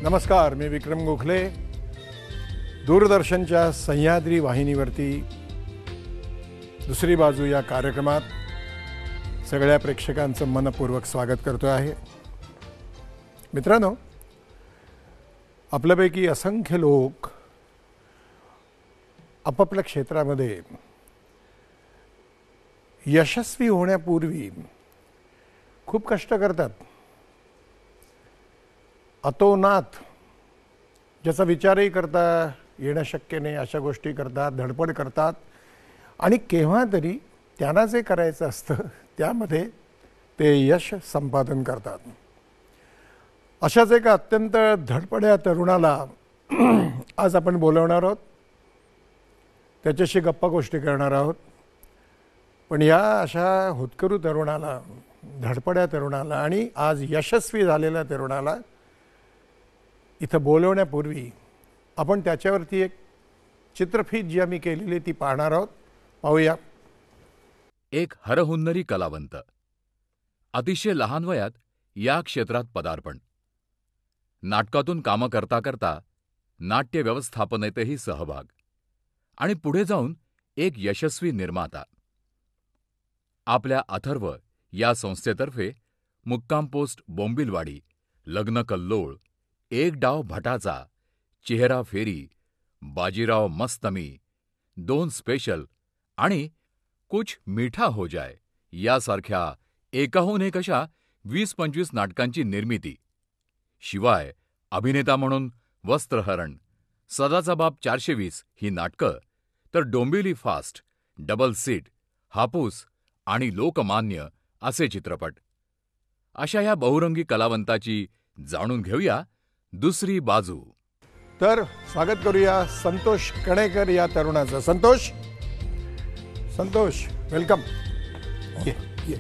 नमस्कार, मी विक्रम गोखले. दूरदर्शनच्या सह्याद्री वाहिनीवरती दुसरी बाजू या कार्यक्रमात सगळ्या प्रेक्षकांचं मनपूर्वक स्वागत करतो आहे. मित्रांनो, आपल्यापैकी असंख्य लोक आपापल्या क्षेत्रामध्ये यशस्वी होण्यापूर्वी खूप कष्ट करतात. अतोनात ज्याचा विचारही करता येणं शक्य नाही अशा गोष्टी करतात, धडपड करतात आणि केव्हा तरी त्यांना जे करायचं असतं त्यामध्ये ते यश संपादन करतात. अशाच एका अत्यंत धडपड्या तरुणाला आज आपण बोलवणार आहोत, त्याच्याशी गप्पा गोष्टी करणार आहोत. पण या अशा होतकरू तरुणाला, धडपड्या तरुणाला आणि आज यशस्वी झालेल्या तरुणाला इथं बोलवण्यापूर्वी आपण त्याच्यावरती एक चित्रफीत जी आम्ही केलेली ती पाहणार आहोत. पाहूया. एक हरहुन्नरी कलावंत, अतिशय लहान वयात या क्षेत्रात पदार्पण, नाटकातून कामं करता करता नाट्य व्यवस्थापनेतही सहभाग आणि पुढे जाऊन एक यशस्वी निर्माता. आपल्या अथर्व या संस्थेतर्फे मुक्काम पोस्ट बोंबिलवाडी, लग्न कल्लोळ, एक डाव भटाचा, चेहरा फेरी, बाजीराव मस्तमी, 2 स्पेशल आणि कुछ मीठा हो जाए यासारख्या एकाहून एक अशा 20-25 नाटकांची निर्मिती. शिवाय अभिनेता म्हणून वस्त्रहरण, सदाचा बाप 420 ही नाटकं, तर डोंबिवली फास्ट, डबल सीट, हापूस आणि लोकमान्य असे चित्रपट. अशा या बहुरंगी कलावंताची जाणून घेऊया दुसरी बाजू. तर स्वागत करूया संतोष कणेकर या तरुणाचं. संतोष वेलकम. ये ये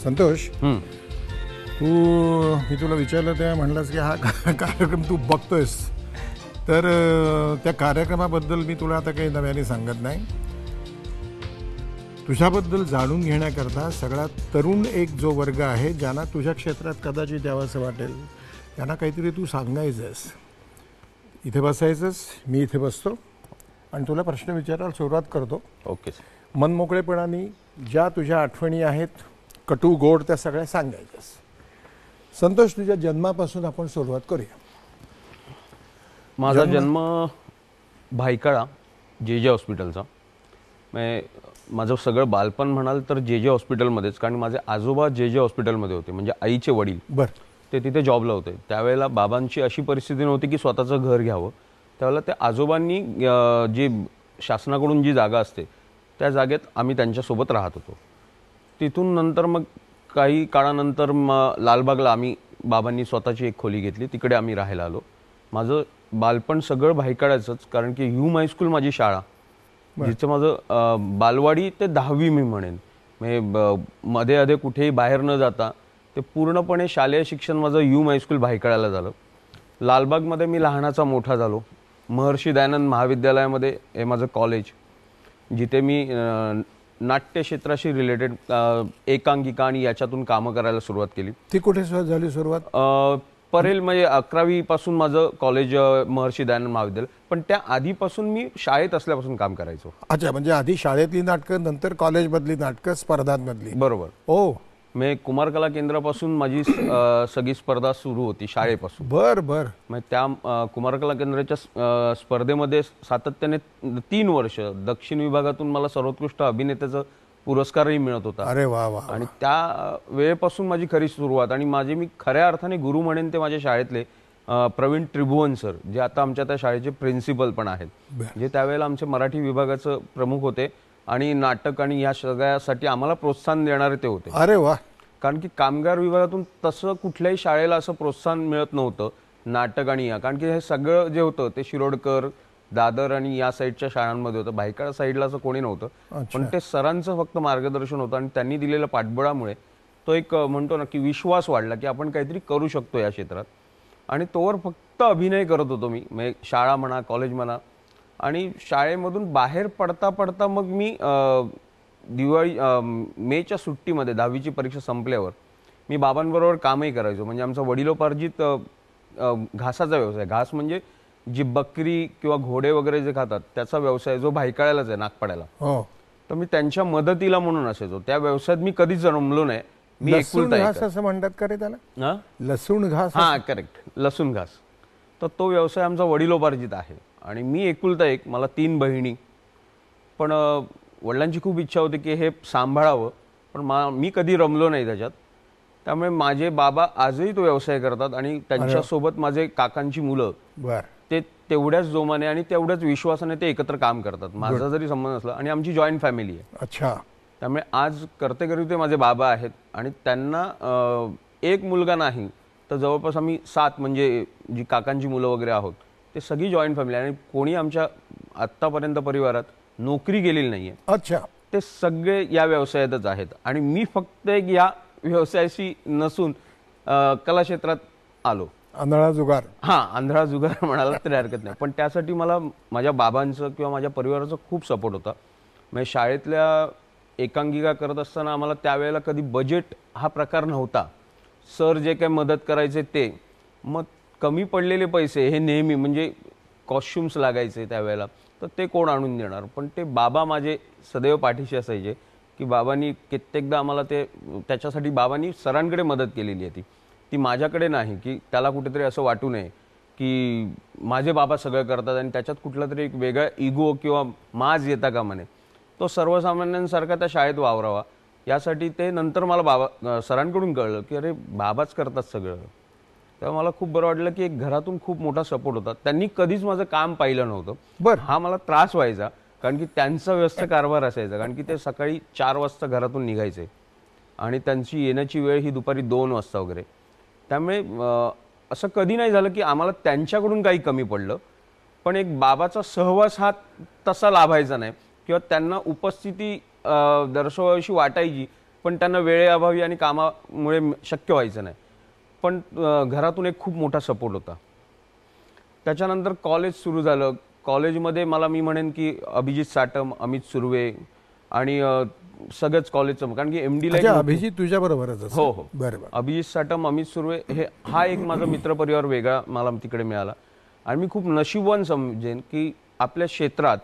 संतोष, तू मी तुला विचारलं तेव्हा म्हणलास की हा कार्यक्रम तू बघतोयस, तर त्या कार्यक्रमाबद्दल मी तुला आता काही नव्याने सांगत नाही. तुझ्याबद्दल जाणून घेण्याकरता सगळ्यात तरुण एक जो वर्ग आहे, ज्यांना तुझ्या क्षेत्रात कदाचित यावंसं वाटेल, त्यांना काहीतरी तू सांगायचंस. इथे बसायचंस, मी इथे बसतो आणि तुला प्रश्न विचारायला सुरुवात करतो. ओके. मनमोकळेपणाने ज्या तुझ्या आठवणी आहेत, कटू गोड, त्या सगळ्या सांगायच्यास. संतोष, तुझ्या जन्मापासून आपण सुरुवात करूया. माझा जन्म भायखळा जे हॉस्पिटलचा. माझं सगळं बालपण म्हणाल तर जे हॉस्पिटलमध्येच, कारण माझे आजोबा जे हॉस्पिटलमध्ये होते, म्हणजे आईचे वडील. बरं. ते तिथे जॉबला होते. त्यावेळेला बाबांची अशी परिस्थिती नव्हती की स्वतःचं घर घ्यावं. त्यावेळेला त्या आजोबांनी जी शासनाकडून जी जागा असते त्या जागेत आम्ही त्यांच्यासोबत राहत होतो. तिथून नंतर मग काही काळानंतर लालबागला आम्ही बाबांनी स्वतःची एक खोली घेतली, तिकडे आम्ही राहायला आलो. माझं बालपण सगळं भायखळाचंच, कारण की ह्यूम हायस्कूल माझी शाळा, जिचं माझं बालवाडी ते 10वी मी म्हणेन, म्हणजे मध्ये अधे कुठेही बाहेर न जाता ते पूर्णपणे शालेय शिक्षण माझं ह्यूम हायस्कूल भायखळ्याला झालं. लालबागमध्ये मी लहानाचा मोठा झालो. महर्षी दयानंद महाविद्यालयामध्ये हे माझं कॉलेज, जिथे मी नाट्य क्षेत्राशी रिलेटेड एकांकिका आणि याच्यातून कामं करायला सुरुवात केली. ती कुठे झाली सुरुवात? परेल, म्हणजे 11वी पासून माझं कॉलेज महर्षी दयानंद महाविद्यालय, पण त्या आधीपासून मी शाळेत असल्यापासून काम करायचो. अच्छा, म्हणजे आधी शाळेतली नाटकं, नंतर कॉलेजमधली नाटकं, स्पर्धांमधली. बरोबर. ओ, मी कुमार कला केंद्रापासून माझी सगळी स्पर्धा सुरू होती शाळेपासून. बर. मग त्या कुमार कला केंद्राच्या स्पर्धेमध्ये सातत्याने 3 वर्ष दक्षिण विभागातून मला सर्वोत्कृष्ट अभिनेत्याचा पुरस्कारही मिळत होता. अरे वा वा. आणि त्या वेळेपासून माझी खरी सुरुवात, आणि माझे मी खऱ्या अर्थाने गुरु म्हणेन ते माझ्या शाळेतले प्रवीण त्रिभुवन सर, जे आता आमच्या त्या शाळेचे प्रिन्सिपल पण आहेत, जे त्यावेळेला आमचे मराठी विभागाचं प्रमुख होते आणि नाटक आणि या सगळ्यासाठी आम्हाला प्रोत्साहन देणारे ते होते. अरे वा. कारण की कामगार विभागातून तसं कुठल्याही शाळेला असं प्रोत्साहन मिळत नव्हतं नाटक आणि या, कारण की हे सगळं जे होतं ते शिरोडकर, दादर आणि या साईडच्या शाळांमध्ये होतं. भायखळा साईडला असं कोणी नव्हतं. पण ते सरांचं फक्त मार्गदर्शन होतं आणि त्यांनी दिलेल्या पाठबळामुळे तो एक म्हणतो ना की विश्वास वाढला की आपण काहीतरी करू शकतो या क्षेत्रात. आणि तोवर फक्त अभिनय करत होतो मी, म्हणजे शाळा म्हणा, कॉलेज म्हणा. आणि शाळेमधून बाहेर पडता पडता मग मी दिवाळी मेच्या सुट्टीमध्ये 10वीची परीक्षा संपल्यावर मी बाबांबरोबर कामही करायचो. म्हणजे आमचा वडिलोपार्जित घासाचा व्यवसाय, घास म्हणजे जी बकरी किंवा घोडे वगैरे जे खातात त्याचा व्यवसाय जो भायखळ्यालाच आहे, नागपाड्याला. हो. तर मी त्यांच्या मदतीला म्हणून असायचो. त्या व्यवसायात मी कधीच रमलो नाही. मी लसूण एकुलता घास एक. असं म्हणतात का रे त्याला? हा? लसूण घास. हा, करेक्ट, लसूण घास. तर तो व्यवसाय आमचा वडिलोपार्जित आहे आणि मी एकुलता एक, मला 3 बहिणी. पण वडिलांची खूप इच्छा होती की हे सांभाळावं, पण मी कधी रमलो नाही त्याच्यात. त्यामुळे माझे बाबा आजही तो व्यवसाय करतात आणि त्यांच्यासोबत माझे काकांची मुलं बर. ते तेवढ्याच जोमाने आणि तेवढ्याच विश्वासाने ते एकत्र काम करतात. माझा जरी संबंध नसला, आणि आमची जॉईंट फॅमिली आहे. अच्छा. त्यामुळे आज करते ते माझे बाबा आहेत आणि त्यांना एक मुलगा नाही तर जवळपास आम्ही 7 म्हणजे जी काकांची मुलं वगैरे आहोत ते सगळी जॉईंट फॅमिली. आणि कोणी आमच्या आत्तापर्यंत परिवारात नोकरी गेलेली नाहीये. अच्छा. ते सगळे या व्यवसायातच आहेत आणि मी फक्त एक या व्यवसायाशी नसून कला क्षेत्रात आलो. आंधळा जुगार. हा, आंधळा जुगार म्हणाला तरी हरकत नाही. पण त्यासाठी मला माझ्या बाबांचं किंवा माझ्या परिवाराचा खूप सपोर्ट होता. म्हणजे शाळेतल्या एकांकिका करत असताना आम्हाला त्यावेळेला कधी बजेट हा प्रकार नव्हता. सर जे काही मदत करायचे ते, मग कमी पडलेले पैसे हे नेहमी, म्हणजे कॉस्ट्युम्स लागायचे त्यावेळेला, तर ते कोण आणून देणार. पण ते बाबा माझे सदैव पाठीशी असायचे की बाबांनी कित्येकदा आम्हाला त्याच्यासाठी बाबांनी सरांकडे मदत केलेली आहे. ती माझ्याकडे नाही, की त्याला कुठेतरी असं वाटू नये की माझे बाबा सगळं करतात आणि त्याच्यात कुठला तरी एक वेगळा इगो किंवा माज येता का म्हणे. तो सर्वसामान्यांसारखा त्या शाळेत वावरावा यासाठी ते नंतर मला सरांकडून कळलं की अरे बाबाच करतात सगळं. तेव्हा मला खूप बरं वाटलं की एक घरातून खूप मोठा सपोर्ट होता. त्यांनी कधीच माझं काम पाहिलं नव्हतं. बरं. हा मला त्रास व्हायचा कारण की त्यांचा व्यस्त कारभार असायचा. कारण की ते सकाळी 4 वाजता घरातून निघायचे आणि त्यांची येण्याची वेळ ही दुपारी 2 वाजता वगैरे. त्यामुळे असं कधी नाही झालं की आम्हाला त्यांच्याकडून काही कमी पडलं. पण एक बाबाचा सहवास हा तसा लाभायचा नाही किंवा त्यांना उपस्थिती दर्शवावीशी वाटायची, पण त्यांना वेळेअभावी आणि कामामुळे शक्य व्हायचं नाही. पण घरातून एक खूप मोठा सपोर्ट होता. त्याच्यानंतर कॉलेज सुरू झालं. कॉलेजमध्ये मी म्हणेन की अभिजित साटम, अमित सुर्वे आणि सगळंच कॉलेजचं, कारण की MD अभिजित तुझ्या बरोबरच. हो हो, बरोबर. अभिजित साटम, अमित सुर्वे हा एक माझा मित्रपरिवार वेगळा मला तिकडे मिळाला. आणि मी खूप नशीबवान समजेन की आपल्या क्षेत्रात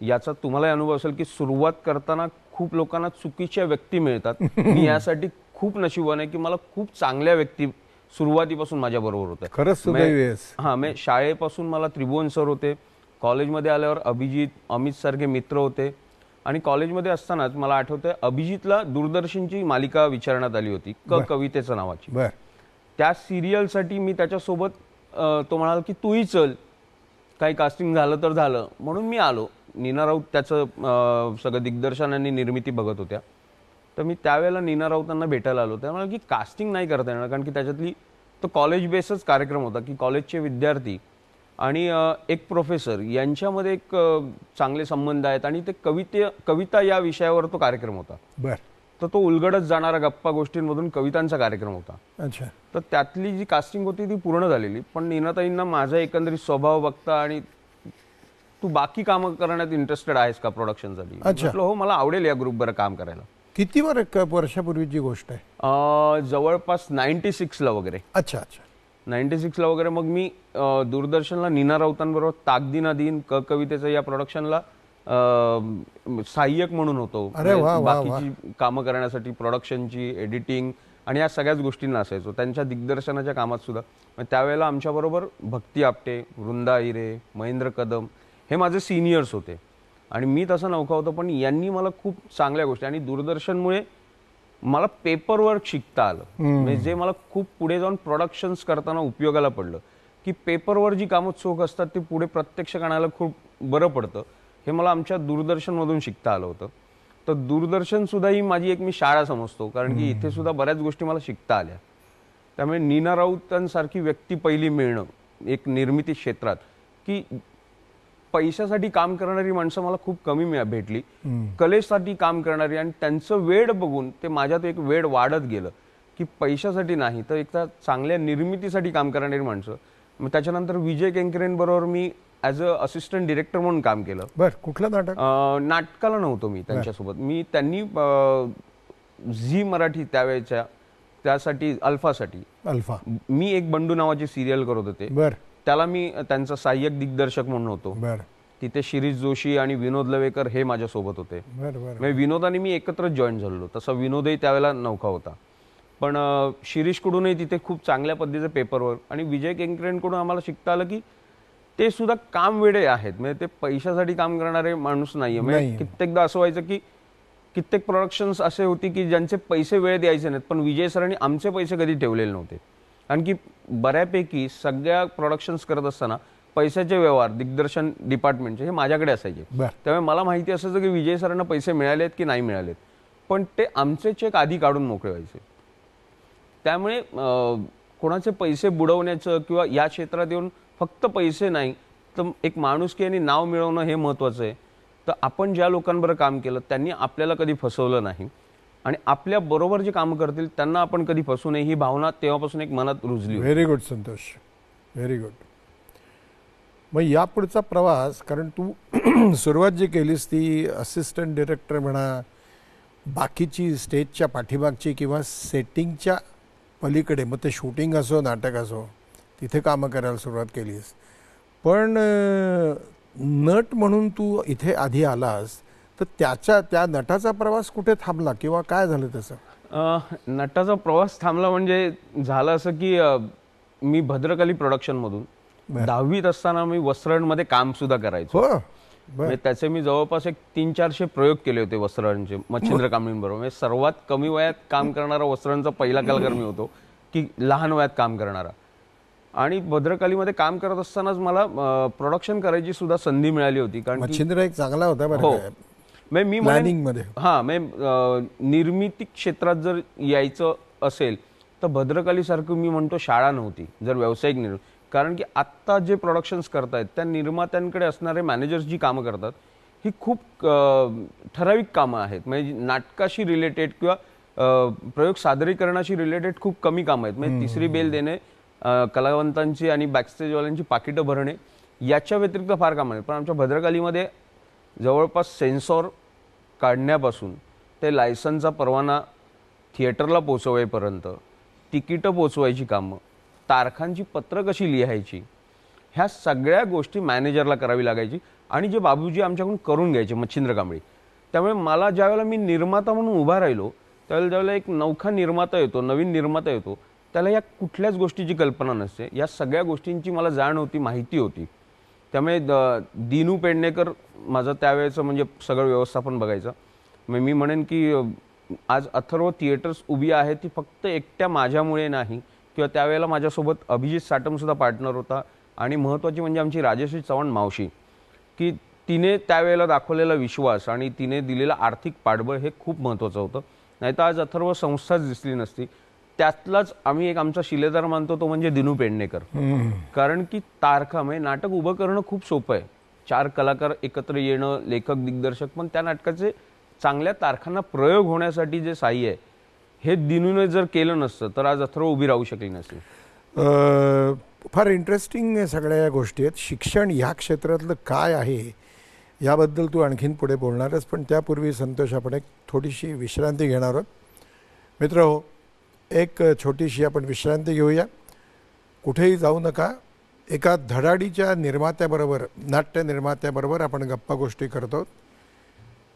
याचा तुम्हालाही अनुभव असेल की सुरुवात करताना खूप लोकांना चुकीच्या व्यक्ती मिळतात. मी यासाठी खूप नशीबवान आहे की मला खूप चांगल्या व्यक्ती सुरुवातीपासून माझ्या बरोबर होत्या. खरंच सुदैवी आहेस. हा, मी शाळेपासून मला त्रिभुवन सर होते. कॉलेजमध्ये आल्यावर अभिजित, अमित सारखे मित्र होते. आणि कॉलेजमध्ये असतानाच मला आठवतंय अभिजितला दूरदर्शनची मालिका विचारण्यात आली होती, कवितेचं नावाची. त्या सिरियलसाठी मी त्याच्यासोबत, तो म्हणाला की तूही चल, काही कास्टिंग झालं तर झालं, म्हणून मी आलो. नीना राऊत त्याचं सगळं दिग्दर्शन आणि निर्मिती बघत होत्या. तर मी त्यावेळेला नीना राऊतांना भेटायला आलो. त्या म्हणाला की कास्टिंग नाही करता येणार, कारण की त्याच्यातली तो कॉलेज बेसच कार्यक्रम होता की कॉलेजचे विद्यार्थी आणि एक प्रोफेसर यांच्यामध्ये एक चांगले संबंध आहेत आणि ते कविता या विषयावर तो कार्यक्रम होता. तर तो उलगडत जाणारा गप्पा गोष्टींमधून कवितांचा कार्यक्रम होता. अच्छा. तर त्यातली जी कास्टिंग होती ती पूर्ण झालेली. पण नीनाताईंना माझा एकंदरीत स्वभाव बघता आणि तू बाकी कामं करण्यात इंटरेस्टेड आहेस का प्रोडक्शनसाठी, म्हटलं हो, मला आवडेल या ग्रुपवर काम करायला. किती वर्षापूर्वीची गोष्ट आहे? जवळपास 96ला वगैरे. अच्छा अच्छा. 96ला वगैरे. मग मी दूरदर्शनला नीना राऊतांबरोबर ताकदीना दिन कवितेचं या प्रोडक्शनला सहाय्यक म्हणून होतो. बाकीची कामं करण्यासाठी प्रोडक्शनची, एडिटिंग आणि या सगळ्याच गोष्टींना असायचो. त्यांच्या दिग्दर्शनाच्या कामात सुद्धा. त्यावेळेला आमच्याबरोबर भक्ती आपटे, वृंदा हिरे, महेंद्र कदम हे माझे सिनियर्स होते आणि मी तसं नौका होतो. पण यांनी मला खूप चांगल्या गोष्टी, आणि दूरदर्शनमुळे मला पेपरवर्क शिकता आलं. म्हणजे जे मला खूप पुढे जाऊन प्रोडक्शन्स करताना उपयोगाला पडलं, की पेपरवर जी कामं चोख असतात ती पुढे प्रत्यक्ष करण्याला खूप बरं पडतं. हे मला आमच्या दूरदर्शनमधून शिकता आलं होतं. तर दूरदर्शन सुद्धा ही माझी एक मी शाळा समजतो, कारण की इथे सुद्धा बऱ्याच गोष्टी मला शिकता आल्या. त्यामुळे नीना राऊतांसारखी व्यक्ती पहिली मिळणं एक निर्मिती क्षेत्रात, की पैशासाठी काम करणारी माणसं मला खूप कमी भेटली. कलेसाठी काम करणारी, आणि त्यांचं वेड बघून ते माझ्यात एक वेड वाढत गेलं की पैशासाठी नाही तर एक चांगल्या निर्मितीसाठी काम करणारी माणसं. मग त्याच्यानंतर विजय केंकरेंबरोबर मी ॲज अ असिस्टंट डिरेक्टर म्हणून काम केलं. कुठलं नाटक? नाटकाला नव्हतो मी त्यांच्यासोबत. त्यांनी झी मराठी त्यावेळेच्या त्यासाठी अल्फासाठी अल्फा. मी एक बंडू नावाची सिरियल करत होते. बर त्याला मी त्यांचा सहाय्यक दिग्दर्शक म्हणून होतो. बर तिथे शिरीष जोशी आणि विनोद लवेकर हे माझ्यासोबत होते. बर बर म्हणजे विनोद आणि मी एकत्रच जॉईन झालो. तसा विनोदही त्यावेळेला नौका होता. पण शिरीषकडूनही तिथे खूप चांगल्या पद्धतीचे पेपरवर्क आणि विजय केंकरेंकडून आम्हाला शिकता आलं की ते सुद्धा काम वेडे आहेत. म्हणजे ते पैशासाठी काम करणारे माणूस नाहीये. म्हणजे कित्येकदा असं व्हायचं की कित्येक प्रोडक्शन्स असे होते की ज्यांचे पैसे वेळ द्यायचे नाहीत, पण विजय सरांनी आमचे पैसे कधी ठेवलेले नव्हते. आणखी बऱ्यापैकी सगळ्या प्रोडक्शन्स करत असताना पैशाचे व्यवहार दिग्दर्शन डिपार्टमेंटचे हे माझ्याकडे असायचे. त्यामुळे मला माहिती असायचं की विजय सरांना पैसे मिळालेत की नाही मिळालेत, पण ते आमचे चेक आधी काढून मोकळे व्हायचे. त्यामुळे कोणाचे पैसे बुडवण्याचं किंवा या क्षेत्रात येऊन फक्त पैसे नाही तर एक माणुसकी आणि नाव मिळवणं हे महत्त्वाचं आहे. तर आपण ज्या लोकांबरोबर काम केलं त्यांनी आपल्याला कधी फसवलं नाही आणि आपल्या बरोबर जे काम करतील त्यांना आपण कधी फसवू नये ही भावना तेव्हापासून एक मनात रुजली. Very good Santosh, very good. मग यापुढचा प्रवास, कारण तू सुरुवात जी केलीस ती असिस्टंट डिरेक्टर म्हणा, बाकीची स्टेजच्या पाठीमागची किंवा सेटिंगच्या पलीकडे, मग ते शूटिंग असो नाटक असो, तिथे कामं करायला सुरुवात केलीस. पण नट म्हणून तू इथे आधी आलास तर त्या नटाचा प्रवास कुठे थांबला किंवा काय झालं तसं? नटाचा प्रवास थांबला म्हणजे झालं असं की मी भद्रकाली प्रोडक्शनमधून 10वीत असताना मी वस्त्रमध्ये काम सुद्धा करायचो. त्याचे मी जवळपास एक 300-400 प्रयोग केले होते वस्त्रांचे मच्छिंद्र कांबळींबरोबर. म्हणजे सर्वात कमी वयात काम करणारा वस्त्रांचा पहिला कलाकार मी होतो की लहान वयात काम करणारा. आणि भद्रकालीमध्ये काम करत असतानाच मला प्रोडक्शन करायची सुद्धा संधी मिळाली होती. कारण मच्छिंद्र एक चांगला होता बरं. हो, मी प्लॅनिंगमध्ये निर्मिती क्षेत्रात जर यायचं असेल तर भद्रकाली सारखं मी म्हणतो शाळा नव्हती जर व्यावसायिक कारण की आत्ता जे प्रोडक्शन्स करतायत त्या निर्मात्यांकडे असणारे मॅनेजर्स जी कामं करतात ही खूप ठराविक कामं आहेत. म्हणजे नाटकाशी रिलेटेड किंवा प्रयोग सादरीकरणाशी रिलेटेड खूप कमी कामं आहेत. म्हणजे तिसरी बेल देणे, कलावंतांची आणि बॅकस्टेजवाल्यांची पाकिटं भरणे याच्या व्यतिरिक्त फार कामं आहेत. पण आमच्या भद्रकालीमध्ये जवळपास सेन्सॉर काढण्यापासून ते लायसनचा परवाना थिएटरला पोचवायपर्यंत, तिकीटं पोचवायची कामं, तारखांची पत्र कशी लिहायची, ह्या सगळ्या गोष्टी मॅनेजरला करावी लागायची आणि जे बाबूजी आमच्याकडून करून घ्यायचे मच्छिंद्र कांबळी. त्यामुळे मला ज्यावेळेला मी निर्माता म्हणून उभा राहिलो त्यावेळेला ज्यावेळेला एक नवखा निर्माता येतो, नवीन निर्माता येतो, त्याला या कुठल्याच गोष्टीची कल्पना नसते. या सगळ्या गोष्टींची मला जाण होती, माहिती होती. त्यामुळे दिनू पेडणेकर माझं त्यावेळेचं म्हणजे सगळं व्यवस्थापन बघायचं. मी म्हणेन की आज अथर्व थिएटर्स उभी आहे ती फक्त एकट्या माझ्यामुळे नाही, किंवा त्यावेळेला माझ्यासोबत अभिजित साटमसुद्धा पार्टनर होता. आणि महत्त्वाची म्हणजे आमची राजश्री चव्हाण मावशी, की तिने त्यावेळेला दाखवलेला विश्वास आणि तिने दिलेलं आर्थिक पाठबळ हे खूप महत्त्वाचं होतं. नाहीतर आज अथर्व संस्थाच दिसली नसती. त्यातलाच आम्ही एक आमचा शिलेदार मानतो तो म्हणजे दिनू पेडणेकर. कारण की तारखा म्हणजे नाटक उभं करणं खूप सोपं आहे. 4 कलाकार एकत्र येणं, लेखक दिग्दर्शक, पण त्या नाटकाचे चांगल्या तारखांना प्रयोग होण्यासाठी जे साह्य आहे हे दिनूने जर केलं नसतं तर आज अथर्व उभी राहू शकली नसती. फार इंटरेस्टिंग सगळ्या या गोष्टी आहेत. शिक्षण ह्या क्षेत्रातलं काय आहे याबद्दल तू आणखीन पुढे बोलणारच, पण त्यापूर्वी संतोष आपण एक थोडीशी विश्रांती घेणार आहोत. मित्रहो, एक छोटीशी आपण विश्रांती घेऊया. कुठेही जाऊ नका. एका धडाडीच्या निर्मात्याबरोबर, नाट्य निर्मात्याबरोबर आपण गप्पा गोष्टी करतो.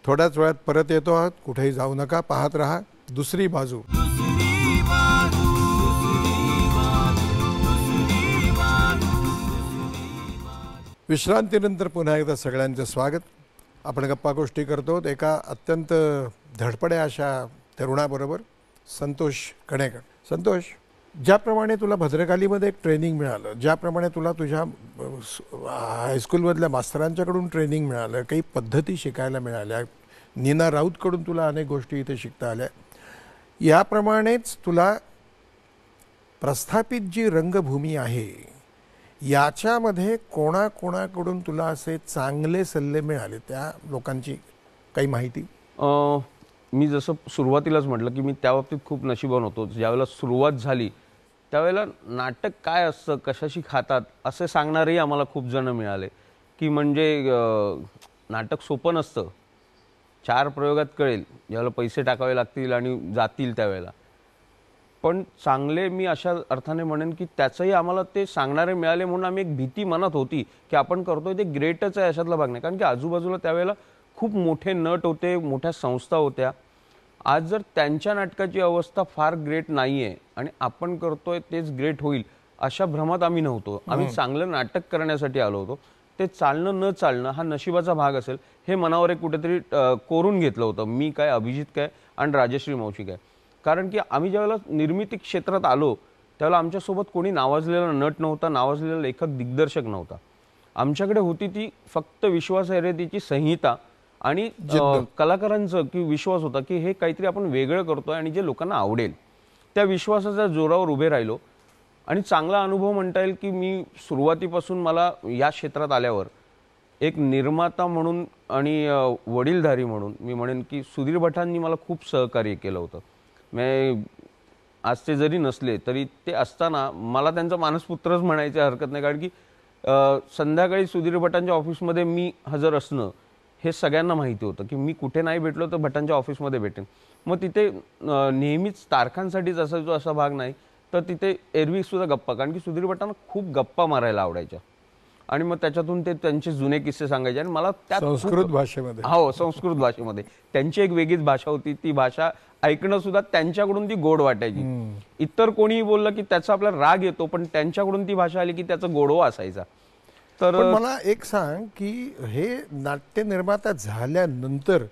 थोड्याच वेळात परत येतो आहोत. कुठेही जाऊ नका, पाहत रहा दुसरी बाजू. विश्रांतीनंतर पुन्हा एकदा सगळ्यांचं स्वागत. आपण गप्पा गोष्टी करतो एका अत्यंत धडपड्या अशा तरुणाबरोबर, संतोष कणेकर. संतोष, ज्याप्रमाणे तुला भद्रकालीमध्ये एक ट्रेनिंग मिळालं, ज्याप्रमाणे तुला तुझ्या हायस्कूलमधल्या मास्तरांच्याकडून ट्रेनिंग मिळालं, काही पद्धती शिकायला मिळाल्या, नीना राऊतकडून तुला अनेक गोष्टी इथे शिकता आल्या, याप्रमाणेच तुला प्रस्थापित जी रंगभूमी आहे याच्यामध्ये कोणाकोणाकडून तुला असे चांगले सल्ले मिळाले, त्या लोकांची काही माहिती? मी जसं सुरुवातीलाच म्हटलं की मी त्या बाबतीत खूप नशिबान होतो. ज्यावेळेला सुरुवात झाली त्यावेळेला नाटक काय असतं, कशाशी खातात असे सांगणारेही आम्हाला खूप जण मिळाले. की म्हणजे नाटक सोपं नसतं, 4 प्रयोगात कळेल, ज्यावेळेला पैसे टाकावे लागतील आणि जातील त्यावेळेला. पण चांगले मी अशा अर्थाने म्हणेन की त्याचंही आम्हाला ते सांगणारे मिळाले म्हणून आम्ही एक भीती मनात होती की आपण करतोय ते ग्रेटच आहे अशातला भाग नाही. कारण की आजूबाजूला त्यावेळेला खूप मोठे नट होते, मोठ्या संस्था होत्या. आज जर त्यांच्या नाटकाची अवस्था फार ग्रेट नाहीये आणि आपण करतोय तेच ग्रेट होईल अशा भ्रमात आम्ही नव्हतो. आम्ही चांगलं नाटक करण्यासाठी आलो होतो. ते चालणं न चालणं हा नशिबाचा भाग असेल हे मनावर एक कुठेतरी कोरून घेतलं होतं. मी काय, अभिजित काय आणि राजश्री मावशी काय. कारण की आम्ही ज्यावेळेला निर्मिती क्षेत्रात आलो त्यावेळेला आमच्यासोबत कोणी नावाजलेला नट नव्हता, नावाजलेला लेखक दिग्दर्शक नव्हता. आमच्याकडे होती ती फक्त विश्वासार्हतेची संहिता आणि कलाकारांचं की विश्वास होता की हे काहीतरी आपण वेगळं करतोय आणि जे लोकांना आवडेल. त्या विश्वासाच्या जोरावर उभे राहिलो आणि चांगला अनुभव म्हणता येईल की मी सुरुवातीपासून मला या क्षेत्रात आल्यावर एक निर्माता म्हणून आणि वडीलधारी म्हणून मी म्हणेन की सुधीर भटांनी मला खूप सहकार्य केलं होतं. आज ते जरी नसले तरी ते असताना मला त्यांचा मानसपुत्रच म्हणायची हरकत नाही. कारण की संध्याकाळी सुधीर भटांच्या ऑफिसमध्ये मी हजर असणं हे सगळ्यांना माहिती होतं की मी कुठे नाही भेटलो तर भटांच्या ऑफिसमध्ये भेटेन. मग तिथे नेहमीच तारखांसाठीच असायचो असा भाग नाही, तर तिथे एरवी सुद्धा गप्पा. कारण की सुधीर भटांना खूप गप्पा मारायला आवडायच्या आणि मग त्याच्यातून ते त्यांचे जुने किस्से सांगायचे आणि मला त्यात संस्कृत भाषेमध्ये, हो संस्कृत भाषेमध्ये त्यांची एक वेगळीच भाषा होती. ती भाषा ऐकणं सुद्धा त्यांच्याकडून ती गोड वाटायची. इतर कोणीही बोललं की त्याचा आपला राग येतो, पण त्यांच्याकडून ती भाषा आली की त्याचा गोडवा असायचा. तर मला एक सांग की हे नाट्य निर्माता झाल्यानंतर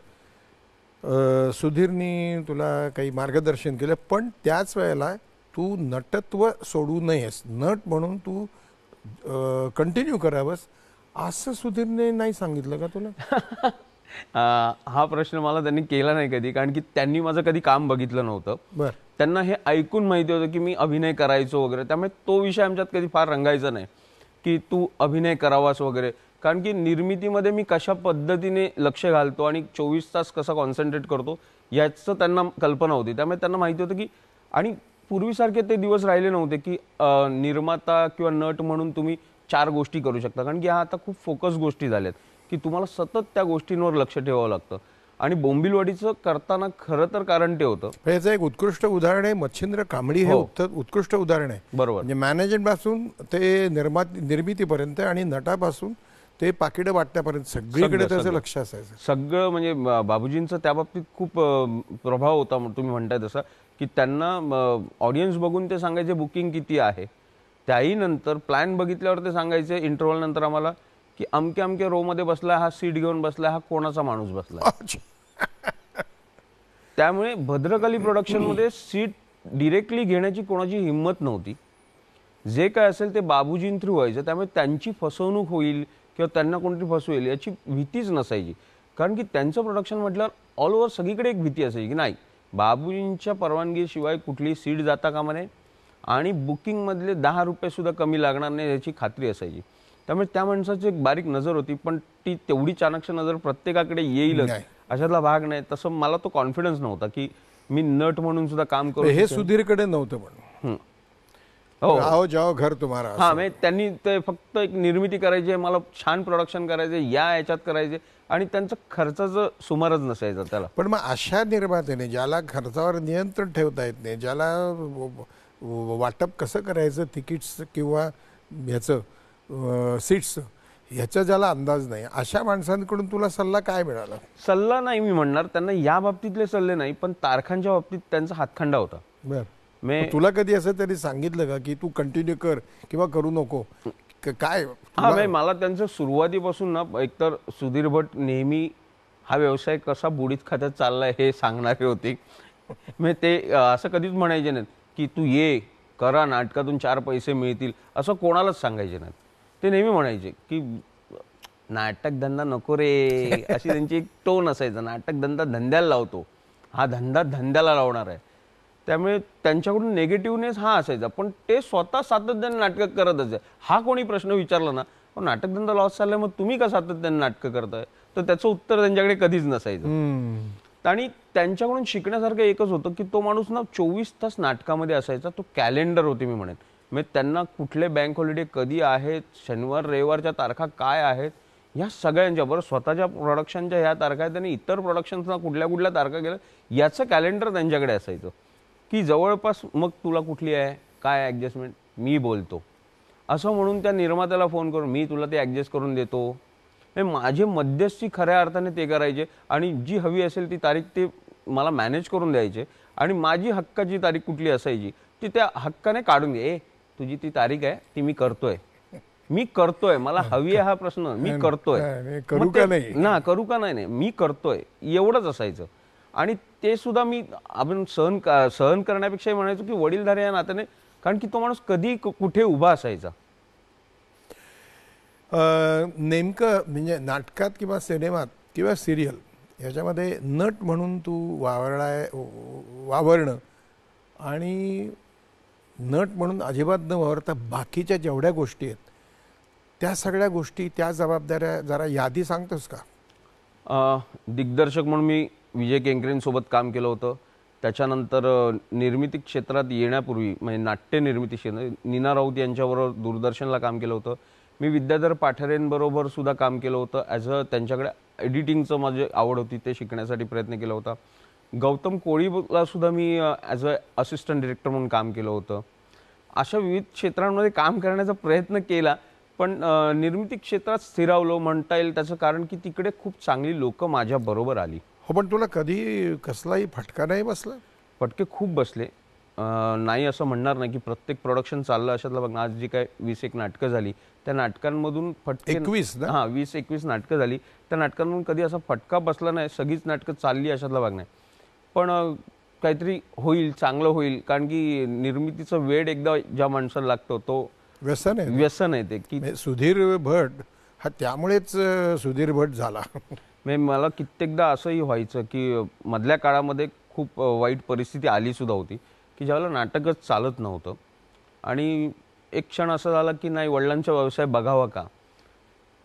सुधीरनी तुला काही मार्गदर्शन केलं, पण त्याच वेळेला तू नटत्व सोडू नयेस, नट म्हणून तू कंटिन्यू करावंस असं सुधीरने नाही सांगितलं का तुला? हा प्रश्न मला त्यांनी केला नाही कधी, कारण की त्यांनी माझं कधी काम बघितलं नव्हतं. बर, त्यांना हे ऐकून माहिती होतं की मी अभिनय करायचो वगैरे, त्यामुळे तो विषय आमच्यात कधी फार रंगायचा नाही की तू अभिनय करावास वगैरे. कारण की निर्मितीमध्ये मी कशा पद्धतीने लक्ष घालतो आणि 24 तास कसा कॉन्सन्ट्रेट करतो याचं त्यांना कल्पना होती. त्यामुळे त्यांना माहिती होतं की, आणि पूर्वीसारखे ते दिवस राहिले नव्हते की निर्माता किंवा नट म्हणून तुम्ही 4 गोष्टी करू शकता. कारण की हा आता खूप फोकस गोष्टी झाल्यात की तुम्हाला सतत त्या गोष्टींवर लक्ष ठेवावं लागतं. आणि बोंबिलवाडीचं करताना खरं तर कारण ते होतं. याचं एक उत्कृष्ट उदाहरण आहे मच्छिंद्र कांबळी. हे उत्कृष्ट उदाहरण आहे. बरोबर, म्हणजे मॅनेजमेंट पासून ते निर्मितीपर्यंत आणि नटापासून ते पाकिटं वाटण्यापर्यंत सगळीकडे त्याचं लक्ष असायचं. सगळं म्हणजे बाबूजींचं त्या बाबतीत खूप प्रभाव होता तुम्ही म्हणताय तसा, की त्यांना ऑडियन्स बघून ते सांगायचे बुकिंग किती आहे. त्याही नंतर प्लॅन बघितल्यावर ते सांगायचे इंटरव्हल नंतर आम्हाला की अमके अमके रो मध्ये बसलाय, हा सीट घेऊन बसलाय, हा कोणाचा माणूस बसलाय. त्यामुळे भद्रकाली प्रोडक्शन मध्ये सीट डिरेक्टली घेण्याची कोणाची हिंमत नव्हती. जे काय असेल ते बाबूजीं थ्रू व्हायचं. त्यामुळे त्यांची फसवणूक होईल किंवा त्यांना कोणतरी फसवेल याची भीतीच नसायची. कारण की त्यांचं प्रोडक्शन म्हटल्यावर ऑल ओव्हर सगळीकडे एक भीती असायची की नाही, बाबूजींच्या परवानगीशिवाय कुठली सीट जाता कामा नये आणि बुकिंग मधले 10 रुपये सुद्धा कमी लागणार नाही याची खात्री असायची. त्यामुळे त्या माणसाची एक बारीक नजर होती, पण ती तेवढी चाणक्य नजर प्रत्येकाकडे येईलच अशातला भाग नाही. तसं मला तो कॉन्फिडन्स नव्हता की मी नट म्हणून सुद्धा काम करू. हे सुधीरकडे नव्हतं पण आओ जाओ घर तुम्हारा. हा, म्हणजे त्यांनी ते फक्त एक निर्मिती करायची, मला छान प्रोडक्शन करायचे, या याच्यात करायचे आणि त्यांचं खर्चाचं सुमारच नसायचं त्याला. पण मग अशा निर्मात्याने ज्याला खर्चावर नियंत्रण ठेवता येत नाही, ज्याला वाटप कसं करायचं तिकीट्स किंवा ह्याचं सीट्सचं ह्याचा ज्याला अंदाज नाही, अशा माणसांकडून तुला सल्ला काय मिळाला? सल्ला नाही मी म्हणणार त्यांना या बाबतीतले सल्ले नाही, पण तारखांच्या बाबतीत त्यांचा हातखंडा होता. बरं, तुला कधी असं तरी सांगितलं का की तू कंटिन्यू कर किंवा करू नको काय? हा, मला त्यांचं सुरुवातीपासून ना, एकतर सुधीर भट नेहमी हा व्यवसाय कसा बुडीत खात्यात चाललाय हे सांगणारे होते. मग ते असं कधीच म्हणायचे नाहीत की तू ये करा, नाटकातून 4 पैसे मिळतील, असं कोणालाच सांगायचे नाहीत. ते नेहमी म्हणायचे की नाटक धंदा नको रे, अशी त्यांची एक टोन असायचा. नाटक धंदा धंद्याला लावतो, हा धंदा धंद्याला लावणार आहे. त्यामुळे त्यांच्याकडून नेगेटिव्हनेस हा असायचा, पण ते स्वतः सातत्याने नाटक करत असे. हा कोणी प्रश्न विचारला ना, नाटक धंदा लॉस चाललाय मग तुम्ही का सातत्याने नाटकं करताय, तर त्याचं उत्तर त्यांच्याकडे कधीच नसायचं. आणि त्यांच्याकडून शिकण्यासारखं एकच होतं की तो माणूस ना 24 तास नाटकामध्ये असायचा. तो कॅलेंडर होते मी म्हणेन. म्हणजे त्यांना कुठले बँक हॉलिडे कधी आहेत, शनिवार रविवारच्या तारखा काय आहेत, या सगळ्यांच्या बरोबर स्वतःच्या प्रोडक्शनच्या ह्या तारखा आहेत आणि इतर प्रोडक्शन्सना कुठल्या कुठल्या तारखा गेल्या याचं कॅलेंडर त्यांच्याकडे असायचं. की जवळपास मग तुला कुठली आहे, काय ॲडजस्टमेंट, मी बोलतो असं म्हणून त्या निर्मात्याला फोन करून मी तुला ते ॲडजस्ट करून देतो. माझे मध्यस्थी खऱ्या अर्थाने ते करायचे आणि जी हवी असेल ती तारीख ते मला मॅनेज करून द्यायचे आणि माझी हक्काची तारीख कुठली असायची ती त्या हक्काने काढून घे. तुझी ती तारीख आहे ती मी करतोय, मला हवी आहे हा प्रश्न, मी करतोय, करू का नाही ना करू का नाही, मी करतोय, एवढंच असायचं. आणि ते सुद्धा मी आपण सहन करण्यापेक्षा म्हणायचो की वडीलधारे या नात्याने, कारण की तो माणूस कधी कुठे उभा असायचा. नेमकं म्हणजे नाटकात किंवा सिनेमात किंवा सिरियल ह्याच्यामध्ये नट म्हणून तू वावरणं आणि नट म्हणून अजिबात न वावरता बाकीच्या जेवढ्या गोष्टी आहेत त्या सगळ्या गोष्टी, त्या जबाबदाऱ्या जरा यादी सांगतोस का? दिग्दर्शक म्हणून मी विजय केंकरेंसोबत काम केलं होतं. त्याच्यानंतर निर्मिती क्षेत्रात येण्यापूर्वी म्हणजे नाट्य निर्मिती क्षेत्र नीना राऊत यांच्याबरोबर दूरदर्शनला काम केलं होतं. मी विद्याधर पाठरेंबरोबर सुद्धा काम केलं होतं. त्यांच्याकडे एडिटिंगचं माझी आवड होती, ते शिकण्यासाठी प्रयत्न केला होता. गौतम कोळीला सुद्धा मी ॲज अ असिस्टंट डिरेक्टर म्हणून काम केलं होतं. अशा विविध क्षेत्रांमध्ये काम करण्याचा प्रयत्न केला, पण निर्मिती क्षेत्रात स्थिरावलो म्हणता येईल. त्याचं कारण की तिकडे खूप चांगली लोक माझ्या बरोबर आली. हो, पण तुला कधी कसलाही फटका नाही बसला? फटके खूप बसले, नाही असं म्हणणार नाही की प्रत्येक प्रोडक्शन चाललं अशातलं. बघ आज जी काय 20-21 नाटकं झाली त्या नाटकांमधून फटके 20-21 नाटकं झाली, त्या नाटकांमधून कधी असा फटका बसला नाही. सगळीच नाटकं चालली अशातला भाग नाही. पण काहीतरी होईल, चांगलं होईल, कारण की निर्मितीचं वेळ एकदा ज्या माणसाला लागतो तो व्यसन आहे ते. की सुधीर भट हा त्यामुळेच सुधीर भट झाला. मला कित्येकदा असंही व्हायचं की मधल्या काळामध्ये खूप वाईट परिस्थिती आली सुद्धा होती की ज्यावेळेला नाटकच चालत नव्हतं आणि एक क्षण असं झाला की नाही, वडिलांचा व्यवसाय बघावा का.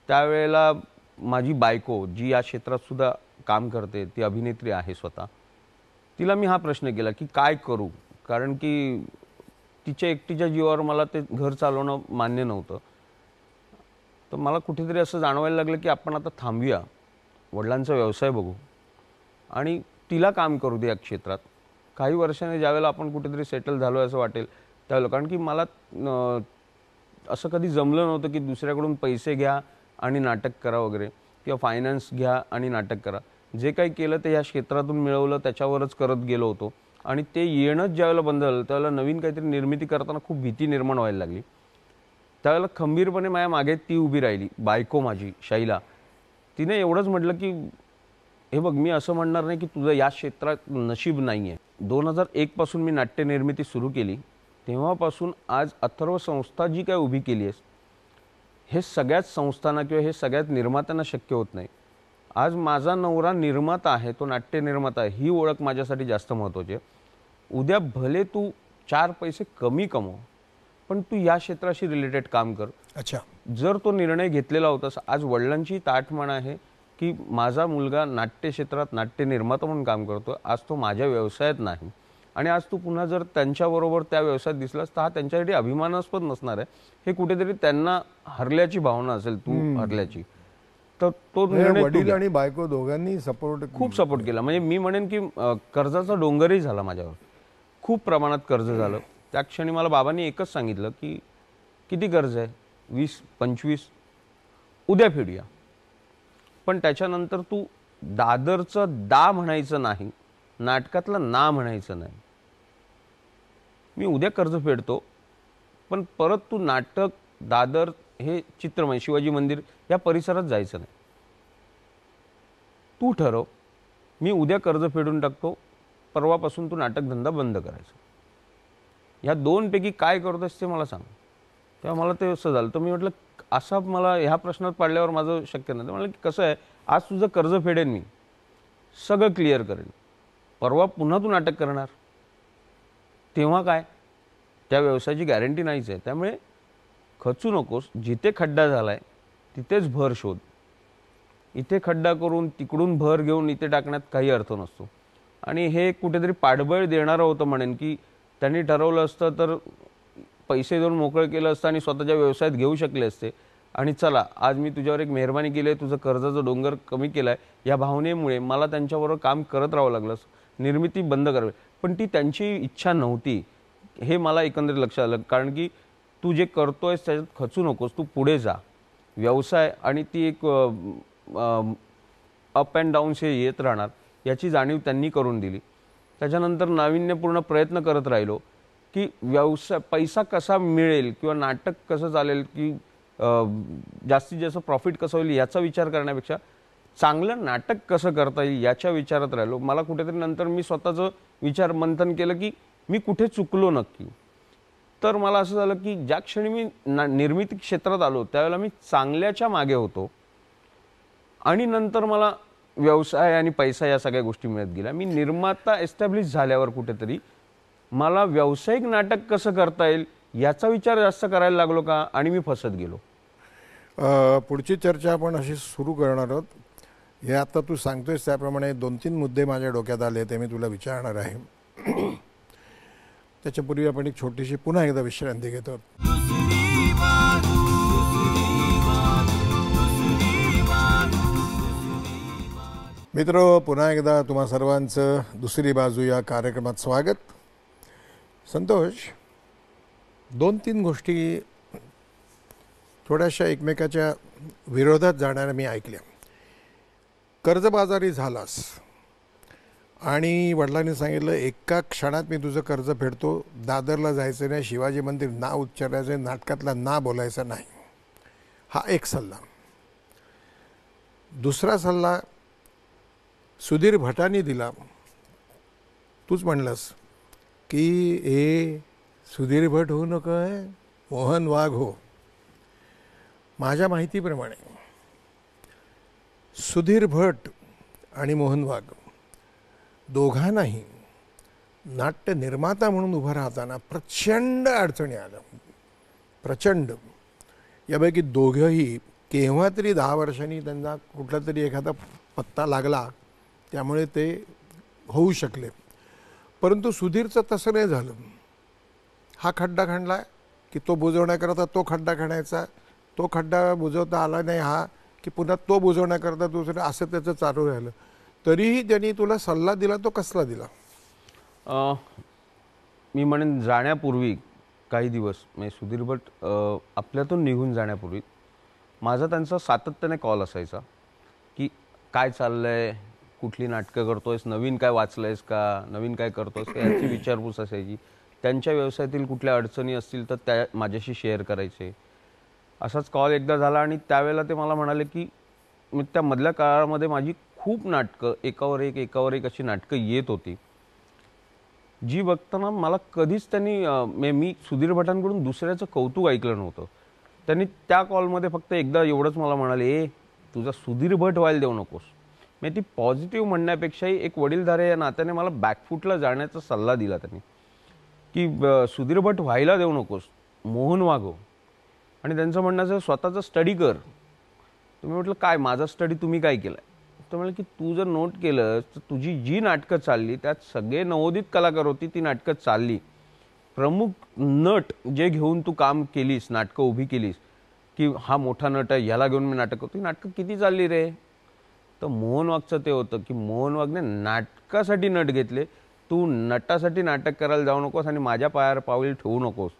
त्यावेळेला माझी बायको जी या क्षेत्रात सुद्धा काम करते, ती अभिनेत्री आहे स्वतः, तिला मी हा प्रश्न केला की काय करू, कारण की तिच्या एकटीच्या जीवावर मला ते घर चालवणं मान्य नव्हतं. तर मला कुठेतरी असं जाणवायला लागलं की आपण आता थांबूया, वडिलांचा व्यवसाय बघू आणि तिला काम करू दे या क्षेत्रात. काही वर्षांनी ज्यावेळेला आपण कुठेतरी सेटल झालो असं वाटेल त्यावेळेला, कारण की मला असं कधी जमलं नव्हतं की दुसऱ्याकडून पैसे घ्या आणि नाटक करा वगैरे, किंवा फायनान्स घ्या आणि नाटक करा. जे काही केलं ते ह्या क्षेत्रातून मिळवलं, त्याच्यावरच करत गेलो होतो. आणि ते येणंच ज्यावेळेला बंद झालं त्यावेळेला नवीन काहीतरी निर्मिती करताना खूप भीती निर्माण व्हायला लागली. त्यावेळेला खंबीरपणे माझ्या मागे ती उभी राहिली, बायको माझी शैला. तिने एवढंच म्हटलं की हे बघ, मी असं म्हणणार नाही की तुझं या क्षेत्रात नशीब नाही आहे. 2001 पासून मी नाट्य निर्मिती सुरू केली, तेव्हापासून आज अथर्व संस्था जी काय उभी केली आहे, हे सगळ्याच संस्थांना किंवा हे सगळ्याच निर्मात्यांना शक्य होत नाही. आज माझा नवरा निर्माता आहे, तो नाट्य निर्माता आहे, ही ओळख माझ्यासाठी जास्त महत्त्वाची आहे. उद्या भले तू 4 पैसे कमी कमव, पण तू या क्षेत्राशी रिलेटेड काम कर. अच्छा, जर तो निर्णय घेतलेला होता, आज वडिलांची ताठमाण आहे की माझा मुलगा नाट्य क्षेत्रात नाट्य निर्माता म्हणून काम करतो, आज तो माझ्या व्यवसायात नाही. आणि आज तू पुन्हा जर त्यांच्याबरोबर त्या व्यवसायात दिसलास तर हा त्यांच्यासाठी अभिमानास्पद नसणार आहे. हे कुठेतरी त्यांना हरल्याची भावना असेल, तू हरल्याची. तर तो निर्णय वडील आणि बायको दोघांनी खूप सपोर्ट केला. म्हणजे मी म्हणेन की कर्जाचा डोंगरही झाला माझ्यावर, खूप प्रमाणात कर्ज झालं. त्या क्षणी मला बाबांनी एकच सांगितलं की किती कर्ज आहे, 20-25, उद्या फेडूया, पण त्याच्यानंतर तू दादरचं दा म्हणायचं नाही, नाटकातलं ना म्हणायचं नाही. मी उद्या कर्ज फेडतो, पण परत तू नाटक, दादर हे चित्रमय शिवाजी मंदिर या परिसरात जायचं नाही. तू ठरव, मी उद्या कर्ज फेडून टाकतो, परवापासून तू नाटकधंदा बंद करायचा. ह्या दोनपैकी काय करतोस ते मला सांग. तेव्हा मला ते असं झालं. तर मी म्हटलं असा मला ह्या प्रश्नात पाडल्यावर माझं शक्य नाही. म्हटलं की कसं आहे, आज तुझं कर्ज फेडेन, मी सगळं क्लिअर करेन, परवा पुन्हा तू नाटक करणार, तेव्हा काय, त्या व्यवसायाची गॅरंटी नाहीच आहे. त्यामुळे खचू नकोस, जिथे खड्डा झालाय तिथेच भर शोध. इथे खड्डा करून तिकडून भर घेऊन इथे टाकण्यात काही अर्थ नसतो. आणि हे कुठेतरी पाठबळ देणारं होतं म्हणेन की त्यांनी ठरवलं असतं तर पैसे देऊन मोकळं केलं असतं आणि स्वतःच्या व्यवसायात घेऊ शकले असते. आणि चला, आज मी तुझ्यावर एक मेहरबानी केली आहे, तुझं कर्जाचं डोंगर कमी केलाय, या भावनेमुळे मला त्यांच्याबरोबर काम करत राहावं लागलं, निर्मिती बंद करावी. पण ती त्यांची इच्छा नव्हती हे मला एकंदरीत लक्षात आलं. कारण की तू जे करतोयस त्याच्यात खचू नकोस, तू पुढे जा. व्यवसाय आणि ती एक अप अँड डाऊन्स हे येत राहणार याची जाणीव त्यांनी करून दिली. त्याच्यानंतर नाविन्यपूर्ण प्रयत्न करत राहिलो की व्यवसाय पैसा कसा मिळेल किंवा नाटक कसं चालेल की जास्तीत जास्त प्रॉफिट कसं होईल याचा विचार करण्यापेक्षा चांगलं नाटक कसं करता येईल याच्या विचारात राहिलो. मला कुठेतरी नंतर मी स्वतःचं विचार मंथन केलं की मी कुठे चुकलो नक्की. तर मला असं झालं की ज्या क्षणी मी निर्मिती क्षेत्रात आलो त्यावेळेला मी चांगल्याच्या मागे होतो आणि नंतर मला व्यवसाय आणि पैसा या सगळ्या गोष्टी मिळत गेल्या. मी निर्माता एस्टॅब्लिश झाल्यावर कुठेतरी मला व्यावसायिक नाटक कसं करता येईल याचा विचार जास्त करायला लागलो का आणि मी फसत गेलो. पुढची चर्चा आपण अशी सुरू करणार आहोत. हे आता तू सांगतोयस त्याप्रमाणे 2-3 मुद्दे माझ्या डोक्यात आले ते मी तुला विचारणार आहे. त्याच्यापूर्वी आपण एक छोटीशी पुन्हा एकदा विश्रांती घेतो. मित्र, पुन्हा एकदा तुम्हा सर्वांचं दुसरी बाजू या कार्यक्रमात स्वागत. संतोष, 2-3 गोष्टी थोड्याशा एकमेकाच्या विरोधात जाणाऱ्या मी ऐकल्या. कर्जबाजारी झालास आणि वडिलांनी सांगितलं एका क्षणात मी तुझं कर्ज फेडतो, दादरला जायचं नाही, शिवाजी मंदिर ना उच्चारायचं, नाटकातला ना बोलायचं नाही. हा एक सल्ला. दुसरा सल्ला सुधीर भटांनी दिला. तूच म्हणलंस की सुधीर भट होऊ नकोय, मोहन वाघ हो. माझ्या माहितीप्रमाणे सुधीर भट आणि मोहन वाघ दोघांनाही नाट्य निर्माता म्हणून उभं राहताना प्रचंड अडचणी आल्या. प्रचंड. यापैकी दोघंही केव्हा तरी 10 वर्षांनी त्यांना कुठला तरी एखादा पत्ता लागला, त्यामुळे ते होऊ शकले. परंतु सुधीरचं तसं नाही झालं. हा खड्डा खणला की तो बुजवण्याकरता तो खड्डा खणायचा, तो खड्डा बुजवता आला नाही हा की पुन्हा तो बुजवण्याकरता दुसरं, असं त्याचं चालू राहिलं. तरीही त्यांनी तुला सल्ला दिला, तो कसला दिला? मी म्हणेन जाण्यापूर्वी काही दिवस म्हणजे सुधीर भट आपल्यातून निघून जाण्यापूर्वी माझा त्यांचा सातत्याने कॉल असायचा की काय चाललंय, कुठली नाटकं करतोयस, नवीन काय वाचलंयस का, नवीन काय करतोयस का याची विचारपूस असायची. त्यांच्या व्यवसायातील कुठल्या अडचणी असतील तर त्या माझ्याशी शेअर करायचे. असाच कॉल एकदा झाला आणि त्यावेळेला ते मला म्हणाले की त्या मधल्या काळामध्ये माझी खूप नाटकं एकावर एक अशी नाटकं येत होती जी बघताना मला कधीच त्यांनी मी सुधीर भटांकडून दुसऱ्याचं कौतुक ऐकलं नव्हतं. त्यांनी त्या कॉलमध्ये फक्त एकदा एवढंच मला म्हणाले, तुझा सुधीर भट व्हायला देऊ नकोस. मी ती पॉझिटिव्ह म्हणण्यापेक्षाही एक वडीलधारे या नात्याने मला बॅकफूटला जाण्याचा सल्ला दिला त्यांनी की सुधीर भट व्हायला देऊ नकोस, मोहन वाघ हो. आणि त्यांचं म्हणणं असं, स्वतःचा स्टडी कर. तुम्ही म्हटलं काय माझा स्टडी तुम्ही काय केलाय? तर म्हटलं की तू जर नोट केलं तर तुझी जी नाटकं चालली त्यात सगळे नवोदित कलाकार होती, ती नाटकं चालली. प्रमुख नट जे घेऊन तू काम केलीस, नाटकं उभी केलीस की हा मोठा नट आहे ह्याला घेऊन मी नाटक करतो, नाटकं किती चालली रे? तर मोहन वाघचं ते होतं की मोहन वाघने नाटकासाठी नट घेतले, तू नटासाठी नाटक करायला जाऊ नकोस आणि माझ्या पायावर पाऊल ठेवू नकोस.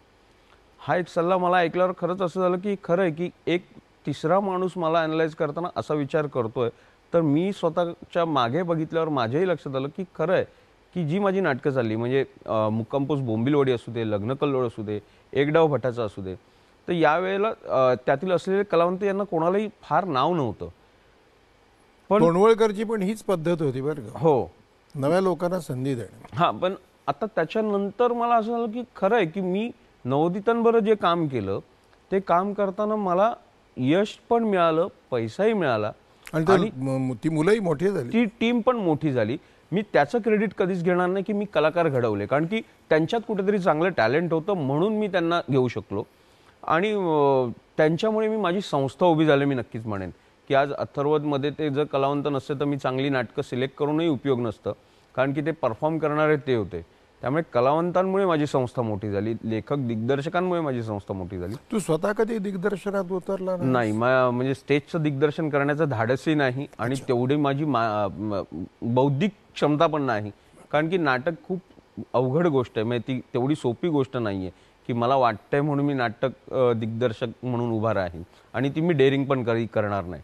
हा एक सल्ला मला ऐकल्यावर खरंच असं झालं की खरं आहे की एक तिसरा माणूस मला ॲनलाइज करताना असा विचार करतोय. तर मी स्वतःच्या मागे बघितल्यावर माझ्याही लक्षात आलं की खरं आहे की जी माझी नाटकं चालली म्हणजे मुक्कामपोस्ट बोंबिलवाडी असू दे, लग्न कल्लोळ असू दे, एक डाव भटाचा असू दे, तर यावेळेला त्यातील असलेले कलावंत यांना कोणालाही फार नाव नव्हतं. पण तोंडवळकरची पण हीच पद्धत होती बरं का. हो, नव्या लोकांना संधी देणे. हां, पण आता त्याच्यानंतर मला असं झालं की खरं आहे की मी नवोदितांबरोबर जे काम केलं ते काम करताना मला यश पण मिळालं, पैसाही मिळाला आणि ती मुलंही मोठी झाली, ती टीम पण मोठी झाली. मी त्याचं क्रेडिट कधीच घेणार नाही की मी कलाकार घडवले, कारण की त्यांच्यात कुठेतरी चांगलं टॅलेंट होतं म्हणून मी त्यांना घेऊ शकलो आणि त्यांच्यामुळे मी माझी संस्था उभी झाली. मी नक्कीच म्हणेन की आज अथर्वमध्ये ते जर कलावंत नसते तर मी चांगली नाटकं सिलेक्ट करूनही उपयोग नसतं, कारण की ते परफॉर्म करणारे ते होते. त्यामुळे कलावंतांमुळे माझी संस्था मोठी झाली, लेखक दिग्दर्शकांमुळे माझी संस्था मोठी झाली. तू स्वतः कधी दिग्दर्शनात उतरला नाही? म्हणजे स्टेजचं दिग्दर्शन करण्याचं धाडसही नाही आणि तेवढी माझी बौद्धिक क्षमता पण नाही, कारण की नाटक खूप अवघड गोष्ट आहे, म्हणजे ती तेवढी सोपी गोष्ट नाही आहे की मला वाटतंय म्हणून मी नाटक दिग्दर्शक म्हणून उभा राहीन, आणि ती मी डेअरिंग पण करणार नाही.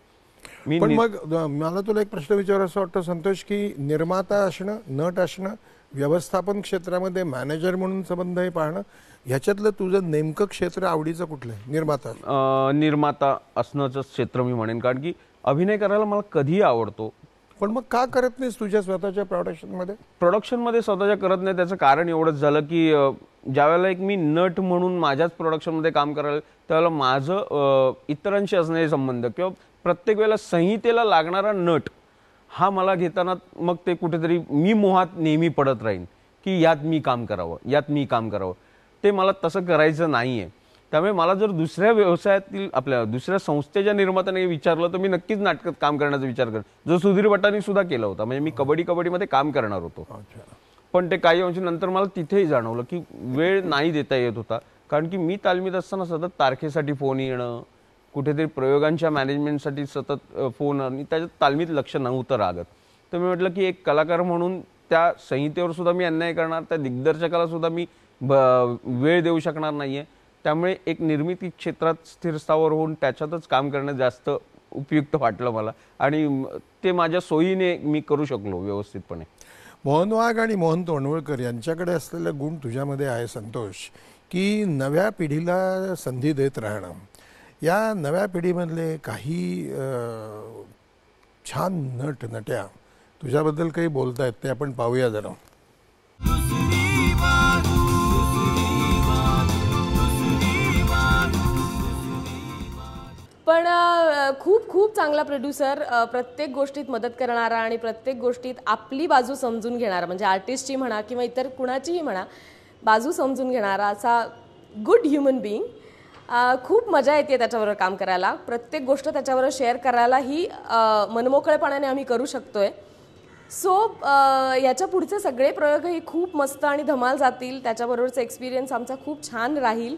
पण मग मला तुला एक प्रश्न विचारायचा वाटतं संतोष, की निर्माता असणं, नट असणं, व्यवस्थापन क्षेत्रामध्ये मॅनेजर म्हणून संबंध हे पाहणं, ह्याच्यातलं तुझं नेमकं क्षेत्र आवडीचं कुठलं आहे? निर्माता असण्याचं क्षेत्र मी म्हणेन, कारण की अभिनय करायला मला कधीही आवडतो. पण मग का करत नाहीस तुझ्या स्वतःच्या प्रोडक्शनमध्ये स्वतःच्या करत नाही? त्याचं कारण एवढंच झालं की ज्यावेळेला एक मी नट म्हणून माझ्याच प्रोडक्शनमध्ये काम करायला, त्यावेळेला माझं इतरांशी असणारे संबंध किंवा प्रत्येक वेळेला संहितेला लागणारा नट हा मला घेताना मग ते कुठेतरी मी मोहात नेहमी पडत राहीन की यात मी काम करावं. ते मला तसं करायचं नाहीये. त्यामुळे मला जर दुसऱ्या व्यवसायातील आपल्या दुसऱ्या संस्थेच्या निर्मात्याने विचारलं तर मी नक्कीच नाटकात काम करण्याचा विचार करेन, जो सुधीर भटांनी सुद्धा केला होता. म्हणजे मी कबड्डीमध्ये काम करणार होतो, पण ते काही अंशानंतर मला तिथेही जाणवलं की वेळ नाही देता येत होता, कारण की मी तालमीत असताना सतत तारखेसाठी फोन येणं, कुठेतरी प्रयोगांच्या मॅनेजमेंटसाठी सतत फोन, आणि त्याच्यात तालमीत लक्ष नव्हतं लागत. तर मी म्हटलं की एक कलाकार म्हणून त्या संहितेवर सुद्धा मी अन्याय करणार, त्या दिग्दर्शकाला सुद्धा मी वेळ देऊ शकणार नाहीये. त्यामुळे एक निर्मिती क्षेत्रात स्थिरस्थावर होऊन त्याच्यातच काम करणं जास्त उपयुक्त वाटलं मला, आणि ते माझ्या सोयीने मी करू शकलो व्यवस्थितपणे. मोहन वाघ आणि मोहन तोंडवळकर यांच्याकडे असलेला गुण तुझ्यामध्ये आहे संतोष, की नव्या पिढीला संधी देत राहणं. या नव्या पिढीमधले काही छान नट्या तुझ्याबद्दल काही बोलतायत, ते आपण पाहूया जरा. पण खूप खूप चांगला प्रोड्युसर, प्रत्येक गोष्टीत मदत करणारा आणि प्रत्येक गोष्टीत आपली बाजू समजून घेणारा, म्हणजे आर्टिस्टची म्हणा किंवा इतर कुणाचीही म्हणा बाजू समजून घेणारा असा गुड ह्युमन बिईंग. खूप मजा येते त्याच्याबरोबर काम करायला. प्रत्येक गोष्ट त्याच्याबरोबर शेअर करायला ही मनमोकळेपणाने आम्ही करू शकतोय. सो याच्या पुढचे सगळे प्रयोगही खूप मस्त आणि धमाल जातील. त्याच्याबरोबरचा एक्सपिरियन्स आमचा खूप छान राहील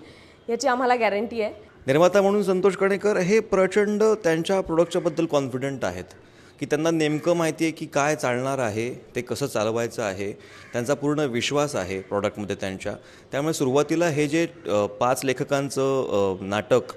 याची आम्हाला गॅरंटी आहे. निर्माता म्हणून संतोष कणेकर हे प्रचंड त्यांच्या प्रोडक्टच्याबद्दल कॉन्फिडंट आहेत, की त्यांना नेमकं माहिती आहे की काय चालणार आहे, ते कसं चालवायचं आहे. त्यांचा पूर्ण विश्वास आहे प्रॉडक्टमध्ये त्यांच्या. त्यामुळे सुरुवातीला हे जे 5 लेखकांचं नाटक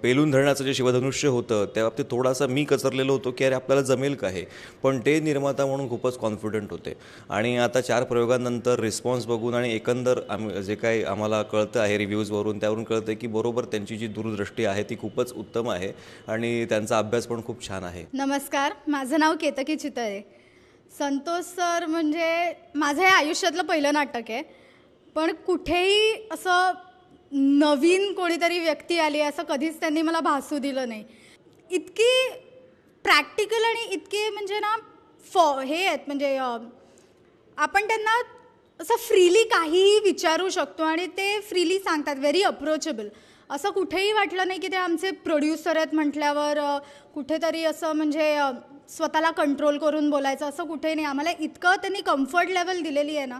पेलून धरण्याचं जे शिवधनुष्य होतं, त्या बाबतीत थोडासा मी कचरलेलो होतो की अरे आपल्याला जमेल का हे. पण ते निर्माता म्हणून खूपच कॉन्फिडंट होते. आणि आता 4 प्रयोगांनंतर रिस्पॉन्स बघून आणि एकंदर जे काही आम्हाला कळतं आहे रिव्ह्यूजवरून, त्यावरून कळतं की बरोबर त्यांची जी दूरदृष्टी आहे ती खूपच उत्तम आहे आणि त्यांचा अभ्यास पण खूप छान आहे. नमस्कार, माझं नाव केतकी चितळे. संतोष सर म्हणजे माझं हे आयुष्यातलं पहिलं नाटक आहे, पण कुठेही असं नवीन कोणीतरी व्यक्ती आली असं कधीच त्यांनी मला भासू दिलं नाही. इतकी प्रॅक्टिकल आणि इतके म्हणजे ना हे आहेत, म्हणजे आपण त्यांना असं फ्रीली काहीही विचारू शकतो आणि ते फ्रीली सांगतात, व्हेरी अप्रोचेबल. असं कुठेही वाटलं नाही की ते आमचे प्रोड्युसर आहेत म्हटल्यावर कुठेतरी असं म्हणजे स्वतःला कंट्रोल करून बोलायचं, असं कुठेही नाही. आम्हाला इतकं त्यांनी कम्फर्ट लेवल दिलेली आहे ना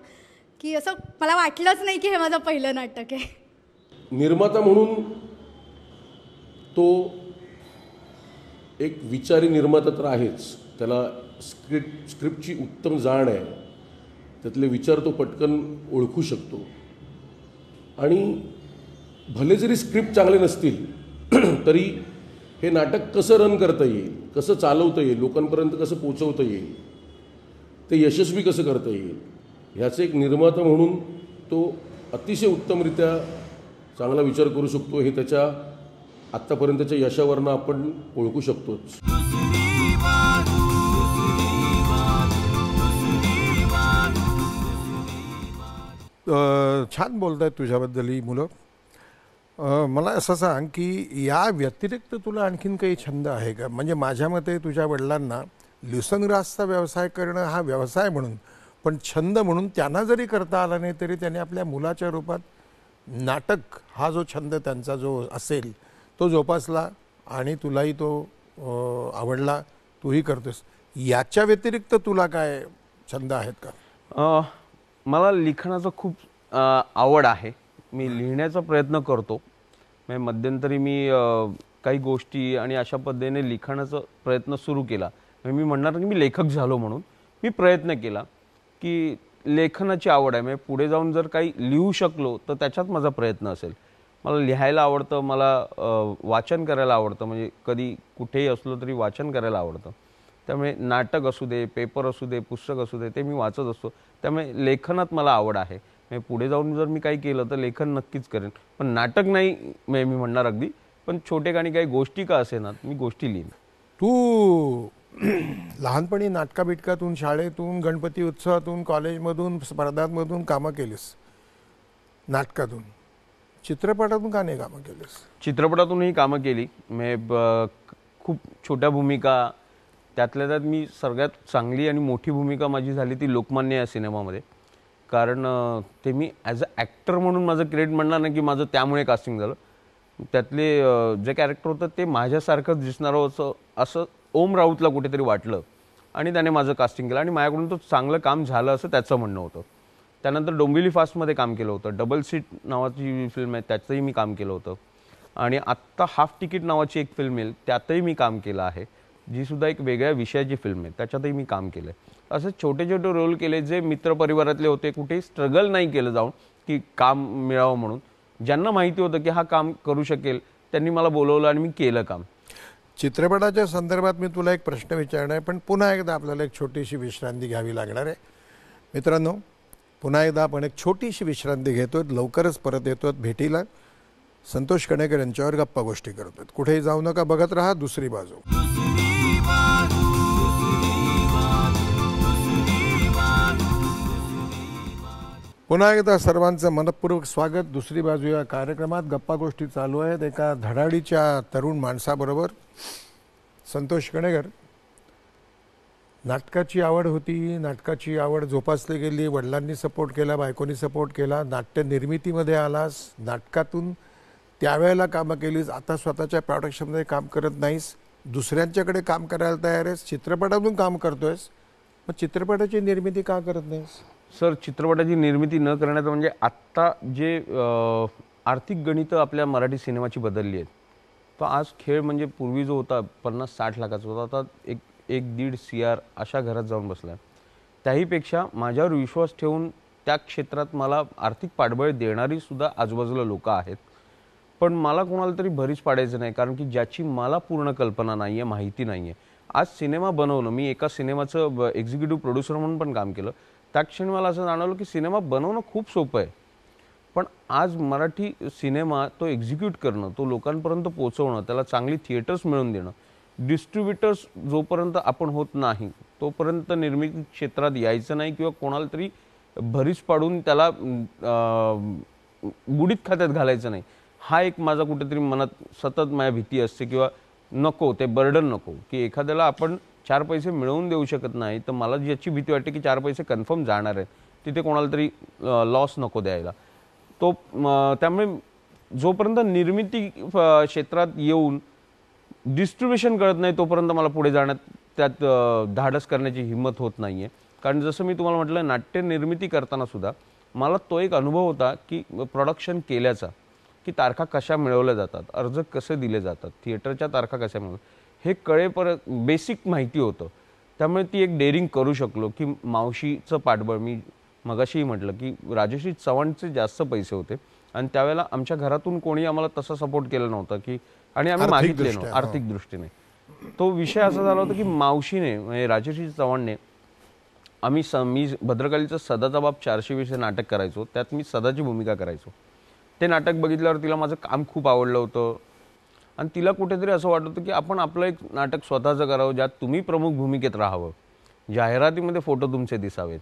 की असं मला वाटलंच नाही की हे माझं पहिलं नाटक आहे. निर्माता म्हणून तो एक विचारी निर्माता तर आहेच, त्याला स्क्रिप्टची उत्तम जाण आहे, त्यातले विचार तो पटकन ओळखू शकतो. आणि भले जरी स्क्रिप्ट चांगले नसतील तरी हे नाटक कसं रन करता येईल, कसं चालवता येईल, लोकांपर्यंत कसं पोचवता येईल, ते यशस्वी कसं करता येईल, ह्याचं एक निर्माता म्हणून तो अतिशय उत्तमरित्या चांगला विचार करू शकतो. हे त्याच्या आत्तापर्यंतच्या यशावरनं आपण ओळखू शकतोच. छान बोलतायत तुझ्याबद्दल ही मुलं. मला असं सांग की या व्यतिरिक्त तुला आणखीन काही छंद आहे का? म्हणजे माझ्या मते तुझ्या वडिलांना ल्युसनग्रासचा व्यवसाय करणं हा व्यवसाय म्हणून, पण छंद म्हणून त्यांना जरी करता आला नाही तरी त्यांनी आपल्या मुलाच्या रूपात नाटक हा जो छंद त्यांचा जो असेल तो जोपासला आणि तुलाही तो आवडला, तूही करतोस. याच्या व्यतिरिक्त तुला काय छंद आहेत का? मला लिखाणाचं खूप आवड आहे. मी लिहिण्याचा प्रयत्न करतो. मध्यंतरी मी काही गोष्टी आणि अशा पद्धतीने लिखाणाचा प्रयत्न सुरू केला. मी म्हणणार की मी लेखक झालो म्हणून मी प्रयत्न केला की लेखनाची आवड आहे. म्हणजे पुढे जाऊन जर काही लिहू शकलो तर त्याच्यात माझा प्रयत्न असेल. मला लिहायला आवडतं, मला वाचन करायला आवडतं, म्हणजे कधी कुठेही असलो तरी वाचन करायला आवडतं. त्यामुळे नाटक असू दे, पेपर असू दे, पुस्तक असू दे, ते मी वाचत असतो. त्यामुळे लेखनात मला आवड आहे. म्हणजे पुढे जाऊन जर मी काही केलं तर लेखन नक्कीच करेन, पण नाटक नाही मी म्हणणार अगदी, पण छोटे काही गोष्टी का असेना मी गोष्टी लिहीन. तू लहानपणी नाटका बिटकातून, शाळेतून, गणपती उत्सवातून, कॉलेजमधून, स्पर्धांमधून कामं केलीस, नाटकातून. चित्रपटातून का नाही कामं केलीस? चित्रपटातूनही कामं केली. खूप छोट्या भूमिका, त्यातल्या त्यात मी सगळ्यात चांगली आणि मोठी भूमिका माझी झाली ती लोकमान्य या सिनेमामध्ये. कारण ते मी ॲज अ ॲक्टर म्हणून माझं क्रेडिट म्हणणार नाही की माझं त्यामुळे कास्टिंग झालं. त्यातले जे कॅरेक्टर होतं ते माझ्यासारखंच दिसणारं होतं असं ओम राऊतला कुठेतरी वाटलं आणि त्याने माझं कास्टिंग केलं आणि माझ्याकडून तो चांगलं काम झालं असं त्याचं म्हणणं होतं. त्यानंतर डोंबिवली फास्टमध्ये काम केलं होतं. डबल सीट नावाची फिल्म आहे त्यातही मी काम केलं होतं. आणि आत्ता हाफ तिकीट नावाची एक फिल्म येईल त्यातही मी काम केलं आहे, जी सुद्धा एक वेगळ्या विषयाची फिल्म आहे, त्याच्यातही मी काम केलं आहे. असे छोटे छोटे रोल केले जे मित्रपरिवारातले होते, कुठेही स्ट्रगल नाही केलं जाऊन की काम मिळावं म्हणून. ज्यांना माहिती होतं की हा काम करू शकेल त्यांनी मला बोलवलं आणि मी केलं काम. चित्रपटाच्या संदर्भात मी तुला एक प्रश्न विचारणार आहे, पण पुन्हा एकदा आपल्याला एक छोटीशी विश्रांती घ्यावी लागणार आहे. मित्रांनो, पुन्हा एकदा आपण एक छोटीशी विश्रांती घेतोय, लवकरच परत येतोय भेटीला. संतोष कणेकर यांच्यावर गप्पा गोष्टी करतोय. कुठेही जाऊ नका, बघत राहा दुसरी बाजू. पुन्हा एकदा सर्वांचं मनपूर्वक स्वागत. दुसरी बाजू या कार्यक्रमात गप्पा गोष्टी चालू आहेत एका धडाडीच्या तरुण माणसाबरोबर. संतोष कणेकर, नाटकाची आवड होती, नाटकाची आवड जोपासली गेली, वडिलांनी सपोर्ट केला, बायकोनी सपोर्ट केला, नाट्य निर्मितीमध्ये आलास, नाटकातून त्यावेळेला कामं केलीस, आता स्वतःच्या प्रोडक्शनमध्ये काम करत नाहीस, दुसऱ्यांच्याकडे काम करायला तयार आहेस, चित्रपटातून काम करतोयस. मग चित्रपटाची निर्मिती का करत नाहीस? सर, चित्रपटाची निर्मिती न करण्याचं म्हणजे आत्ता जे आर्थिक गणितं आपल्या मराठी सिनेमाची बदलली आहेत. तो आज खेळ म्हणजे पूर्वी जो होता 50-60 लाखाचा होता, आता 1-1.5 CR अशा घरात जाऊन बसला. त्याहीपेक्षा माझ्यावर विश्वास ठेवून त्या क्षेत्रात मला आर्थिक पाठबळ देणारी सुद्धा आजूबाजूला लोक आहेत. पण मला कोणाला तरी भरीस पाडायचं नाही, कारण की ज्याची मला पूर्ण कल्पना नाही आहे, माहिती नाही आहे. आज सिनेमा बनवणं, मी एका सिनेमाचं एक्झिक्युटिव्ह प्रोड्युसर म्हणून पण काम केलं. त्या क्षणी मला असं जाणवलं की सिनेमा बनवणं खूप सोपं आहे, पण आज मराठी सिनेमा तो एक्झिक्यूट करणं, तो लोकांपर्यंत पोहोचवणं, त्याला चांगली थिएटर्स मिळवून देणं, डिस्ट्रीब्युटर्स जोपर्यंत आपण होत नाही तोपर्यंत निर्मिती क्षेत्रात यायचं नाही किंवा कोणाला तरी भरीस पाडून त्याला बुडीत खात्यात घालायचं नाही. हा एक माझा कुठेतरी मनात सतत माझ्या भीती असते किंवा नको ते बर्डन नको की एखाद्याला आपण 4 पैसे मिळवून देऊ शकत नाही, तर मला ज्याची भीती वाटते की 4 पैसे कन्फर्म जाणार आहेत, तिथे कोणाला तरी लॉस नको द्यायला. त्यामुळे जोपर्यंत निर्मिती क्षेत्रात येऊन डिस्ट्रीब्युशन कळत नाही तोपर्यंत मला पुढे जाण्यात त्यात धाडस करण्याची हिंमत होत नाही आहे. कारण जसं मी तुम्हाला म्हटलं, नाट्य निर्मिती करताना सुद्धा मला तो एक अनुभव होता की प्रोडक्शन केल्याचा, की तारखा कशा मिळवल्या जातात, अर्ज कसे दिले जातात, थिएटरच्या तारखा कशा मिळवल्या, हे कळेपर्यंत बेसिक माहिती होतं. त्यामुळे ती एक डेअरिंग करू शकलो की मावशीचं पाठबळ, मी मगाशीही म्हटलं की राजश्री चव्हाणचे जास्त पैसे होते आणि त्यावेळेला आमच्या घरातून कोणी आम्हाला तसा सपोर्ट केला नव्हता की, आणि आम्ही मागितले नव्हतं आर्थिक दृष्टीने. तो विषय असा झाला होता की मावशीने, म्हणजे राजश्री चव्हाणने, मी भद्रकालीचं सदाचा बाप 420 नाटक करायचो, त्यात मी सदाची भूमिका करायचो. ते नाटक बघितल्यावर तिला माझं काम खूप आवडलं होतं आणि तिला कुठेतरी असं वाटत होतं की आपण आपलं एक नाटक स्वतःचं करावं, ज्यात तुम्ही प्रमुख भूमिकेत राहावं, जाहिरातीमध्ये फोटो तुमचे दिसावेत.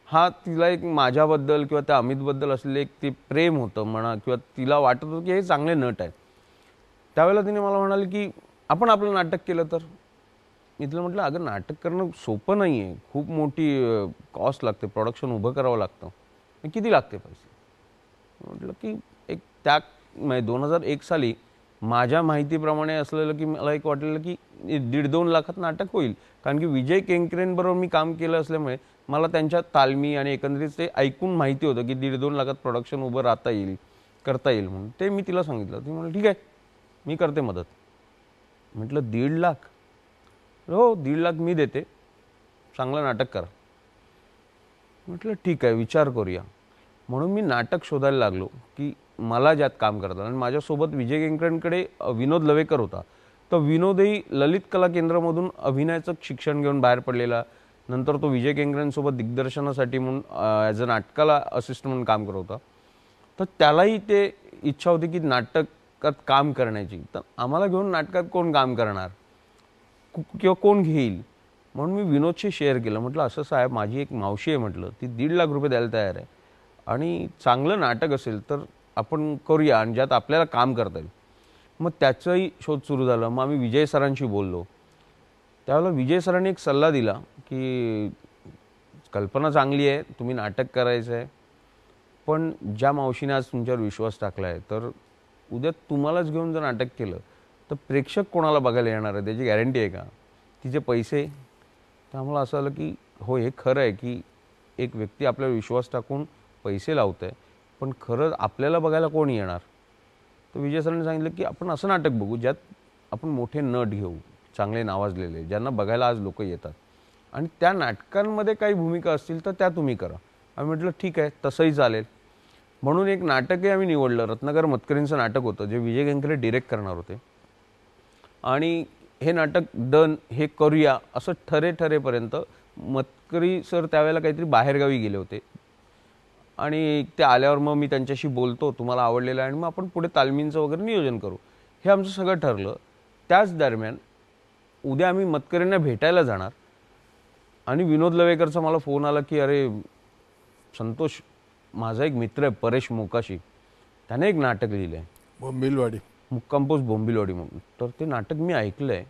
हा तिला एक माझ्याबद्दल किंवा त्या अमितबद्दल असलेलं एक ते प्रेम होतं म्हणा, किंवा तिला वाटत होतं की हे चांगले नट आहेत. त्यावेळेला तिने मला म्हणाले की आपण आपलं नाटक केलं तर. मी तिला म्हटलं, अगं नाटक करणं सोपं नाही आहे, खूप मोठी कॉस्ट लागते, प्रोडक्शन उभं करावं लागतं, किती लागते पैसे. म्हटलं की एक 2001 साली माझ्या माहितीप्रमाणे असलेलं की मला एक वाटलेलं की 1.5-2 लाखात नाटक होईल, कारण की विजय केंकरेंबरोबर मी काम केलं असल्यामुळे मला त्यांच्या तालमी आणि एकंदरीत ते ऐकून माहिती होतं की 1.5-2 लाखात प्रोडक्शन उभं राहता येईल, करता येईल म्हणून. ते मी तिला सांगितलं. ती म्हणाली ठीक आहे, मी करते मदत. म्हटलं 1.5 लाख? हो, 1.5 लाख मी देते, चांगलं नाटक करा. म्हटलं ठीक आहे, विचार करूया. म्हणून मी नाटक शोधायला लागलो की मला ज्यात काम करतात. आणि माझ्यासोबत विजय केंकरेंकडे विनोद लवेकर होता. तर विनोदही ललित कला केंद्रामधून अभिनयाचं शिक्षण घेऊन बाहेर पडलेला. नंतर तो विजय केंकरेंसोबत दिग्दर्शनासाठी म्हणून ॲज अ नाटकाला असिस्टंट म्हणून काम करत होता. तर त्यालाही ते इच्छा होती की नाटकात काम करण्याची. तर आम्हाला घेऊन नाटकात कोण काम करणार किंवा कोण घेईल, म्हणून मी विनोदशी शेअर केलं. म्हटलं असं साहेब, माझी एक मावशी आहे, म्हटलं ती 1.5 लाख रुपये द्यायला तयार आहे आणि चांगलं नाटक असेल तर आपण करूया आणि ज्यात आपल्याला काम करता येईल. मग त्याचाही शोध सुरू झाला. मग आम्ही विजय सरांशी बोललो. त्यावेळेला विजय सरांनी एक सल्ला दिला की कल्पना चांगली आहे, तुम्ही नाटक करायचं आहे, पण ज्या मावशीने आज तुमच्यावर विश्वास टाकला आहे, तर उद्या तुम्हालाच घेऊन जर नाटक केलं तर प्रेक्षक कोणाला बघायला येणार आहे, त्याची गॅरंटी आहे का, तिचे पैसे. तर आम्हाला असं आलं की हो, हे खरं आहे की एक व्यक्ती आपल्यावर विश्वास टाकून पैसे लावत आहे, पण खरंच आपल्याला बघायला कोण येणार. तर विजय सरांनी सांगितलं की आपण असं नाटक बघू ज्यात आपण मोठे नट घेऊ, चांगले नावाजलेले, ज्यांना बघायला आज लोक येतात, आणि त्या नाटकांमध्ये काही भूमिका असतील तर त्या तुम्ही करा. आम्ही म्हटलं ठीक आहे, तसंही चालेल. म्हणून एक नाटकही आम्ही निवडलं. रत्नाकर मतकरींचं नाटक होतं, जे विजय केंकरे डिरेक्ट करणार होते. आणि हे नाटक डन, हे करूया असं ठरेपर्यंत मतकरी सर त्यावेळेला काहीतरी बाहेरगावी गेले होते. आणि ते आल्यावर मग मी त्यांच्याशी बोलतो, तुम्हाला आवडलेलं आहे, आणि मग आपण पुढे तालमींचं वगैरे नियोजन करू, हे आमचं सगळं ठरलं. त्याच दरम्यान उद्या आम्ही मतकरींना भेटायला जाणार. आणि विनोद लवेकरचा मला फोन आला की अरे संतोष, माझा एक मित्र आहे परेश मोकाशी, त्याने एक नाटक लिहिलं आहे, बोंबिलवाडी, मुक्काम पोस्ट बोंबिलवाडी म्हणून. तर ते नाटक मी ऐकलं आहे.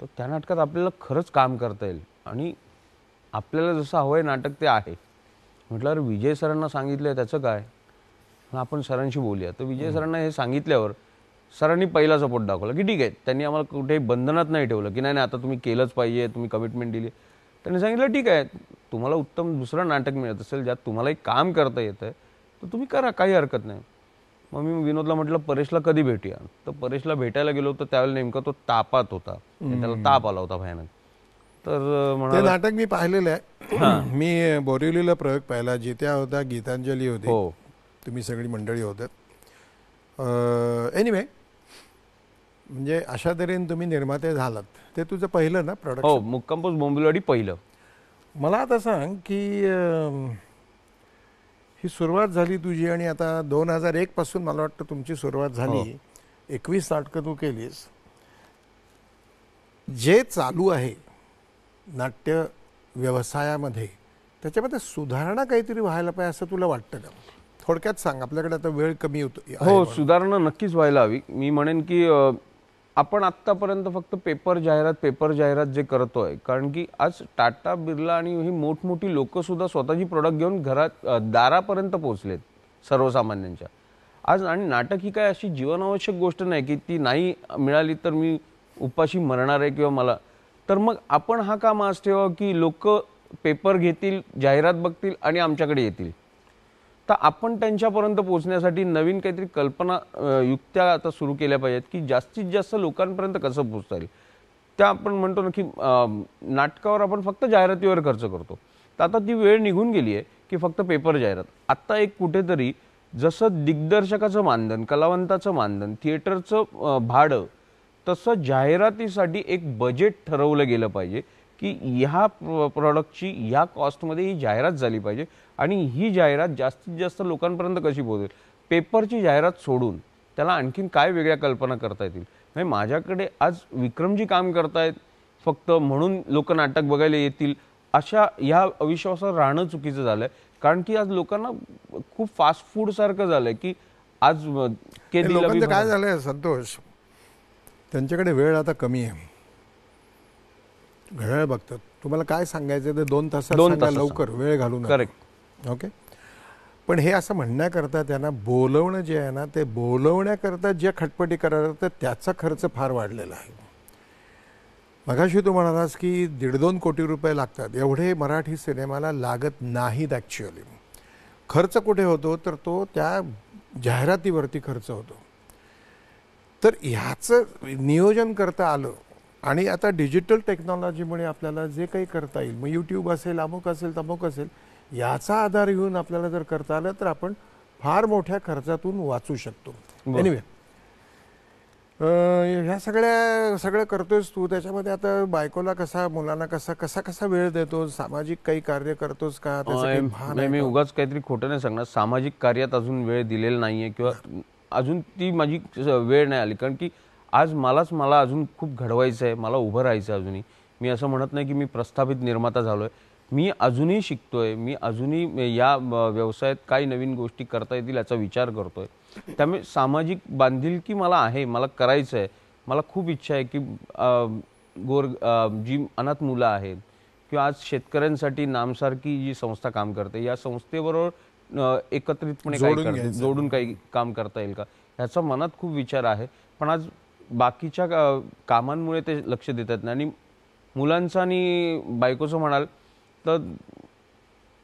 तर त्या नाटकात आपल्याला खरंच काम करता येईल आणि आपल्याला जसं हवं आहे नाटक ते आहे. म्हटलं अरे विजय सरांना सांगितलं आहे, त्याचं काय, आपण सरांशी बोलूया. तर विजय सरांना हे सांगितल्यावर सरांनी पहिला सपोर्ट दाखवला की ठीक आहे. त्यांनी आम्हाला कुठेही बंधनात नाही ठेवलं की नाही आता तुम्ही केलंच पाहिजे, तुम्ही कमिटमेंट दिली. त्यांनी सांगितलं ठीक आहे, तुम्हाला उत्तम दुसरं नाटक मिळत असेल ज्यात तुम्हालाही काम करता येतं आहे तर तुम्ही करा, काही हरकत नाही. मग मी विनोदला म्हटलं परेशला कधी भेटूया. तर परेशला भेटायला गेलो तर त्यावेळेला नेमका तो तापात होता, त्याला ताप आला होता भयानक. तर ते म्हणाला नाटक मी पाहिलेलं आहे. मी बोरिवलीला प्रयोग पाहिला, जित्या होता, गीतांजली होती, हो, तुम्ही सगळी मंडळी होतात. एनिवे, म्हणजे अशा तऱ्हेने तुम्ही निर्माते झालात. ते तुझं पहिलं ना प्रोडक्ट? हो, मुक्काम पोस्ट बोंबिलवाडी पहिलं. मला आता सांग की ही सुरुवात झाली तुझी आणि आता 2001 पासून मला वाटतं तुमची सुरुवात झाली. 21 नाटकं तू केलीस. जे चालू आहे नाट्य व्यवसायामध्ये त्याच्यामध्ये सुधारणा काहीतरी व्हायला पाहिजे असं तुला वाटतं का? थोडक्यात सांग, आपल्याकडे आता वेळ कमी होतो. हो, सुधारणा नक्कीच व्हायला हवी. मी म्हणेन की आपण आत्तापर्यंत फक्त पेपर जाहिरात जे करतोय, कारण की आज टाटा बिर्ला आणि ही मोठमोठी लोक सुद्धा स्वतःची प्रोडक्ट घेऊन घरात दारापर्यंत पोहोचलेत सर्वसामान्यांच्या आज. आणि नाटक ही काय अशी जीवनावश्यक गोष्ट नाही की ती नाही मिळाली तर मी उपाशी मरणार आहे किंवा मला. तर मग आपण हा का मास ठेवा की लोक पेपर घेतील, जाहिरात बघतील आणि आमच्याकडे येतील. तर आपण त्यांच्यापर्यंत पोहोचण्यासाठी नवीन काहीतरी कल्पना युक्त्या आता सुरू केल्या पाहिजेत की जास्तीत जास्त लोकांपर्यंत कसं पोहोचता येईल. त्या आपण म्हणतो ना की नाटकावर आपण फक्त जाहिरातीवर खर्च करतो. तर आता ती वेळ निघून गेली आहे की फक्त पेपर जाहिरात. आत्ता एक कुठेतरी जसं दिग्दर्शकाचं मानधन, कलावंताचं मानधन, थिएटरचं भाडं, तसं जाहिरातीसाठी एक बजेट ठरवलं गेलं पाहिजे की ह्या प्रॉडक्टची ह्या कॉस्टमध्ये ही जाहिरात झाली पाहिजे आणि ही जाहिरात जास्तीत जास्त लोकांपर्यंत कशी पोहोचेल. पेपरची जाहिरात सोडून त्याला आणखीन काय वेगळ्या कल्पना करता येतील. म्हणजे माझ्याकडे आज विक्रमजी काम करतायत फक्त म्हणून लोक नाटक बघायला येतील, अशा ह्या अविश्वासावर राहणं चुकीचं झालं आहे. कारण की आज लोकांना खूप फास्ट फूड सारखं झालंय की आज लोकांचं काय झालंय संतोष, त्यांच्याकडे वेळ आता कमी आहे. घड्याळ बघतात. तुम्हाला काय सांगायचं ते 2 तासात लवकर वेळ घालून. करेक्ट. ओके. पण हे असं म्हणण्याकरता त्यांना बोलवणं जे आहे ना, ते बोलवण्याकरता जे खटपटी करायला तर त्याचा खर्च फार वाढलेला आहे. मगाशी तू म्हणालास की 1.5-2 कोटी रुपये लागतात. एवढे मराठी सिनेमाला लागत नाहीत ॲक्च्युअली. खर्च कुठे होतो तर तो त्या जाहिरातीवरती खर्च होतो. तर ह्याचं नियोजन करता आलं आणि आता डिजिटल टेक्नॉलॉजीमुळे आपल्याला जे काही करता येईल, मग यूट्यूब असेल, अमुक असेल, तमुक असेल, याचा आधार घेऊन आपल्याला जर करता आलं तर आपण फार मोठ्या खर्चातून वाचू शकतो. एनिवे, ह्या सगळं करतोयस तू, त्याच्यामध्ये आता बायकोला कसा, मुलांना कसा वेळ देतो, सामाजिक काही कार्य करतोस का? त्याचं काही भान नाही, आहे मी का? उगाच काहीतरी खोटं नाही सांगणार. सामाजिक कार्यात अजून वेळ दिलेला नाहीये किंवा अजून ती माझी वेळ नाही आली, कारण की आज मला अजून खूप घडवायचं आहे, मला उभं राहायचं आहे अजूनही. मी असं म्हणत नाही की मी प्रस्थापित निर्माता झालोय. मी अजूनही शिकतोय, मी अजूनही या व्यवसायात काही नवीन गोष्टी करता येतील याचा विचार करतोय. त्यामुळे सामाजिक बांधिलकी मला आहे, मला करायचं आहे. मला खूप इच्छा आहे की जी अनाथ मुलं आहेत किंवा आज शेतकऱ्यांसाठी नामसारखी जी संस्था काम करते, या संस्थेबरोबर एकत्रितपणे जोडून काही काम करता येईल का, ह्याचा मनात खूप विचार आहे. पण आज बाकीच्या कामांमुळे ते लक्ष देतात नाही. आणि मुलांचं आणि बायकोचं म्हणाल तर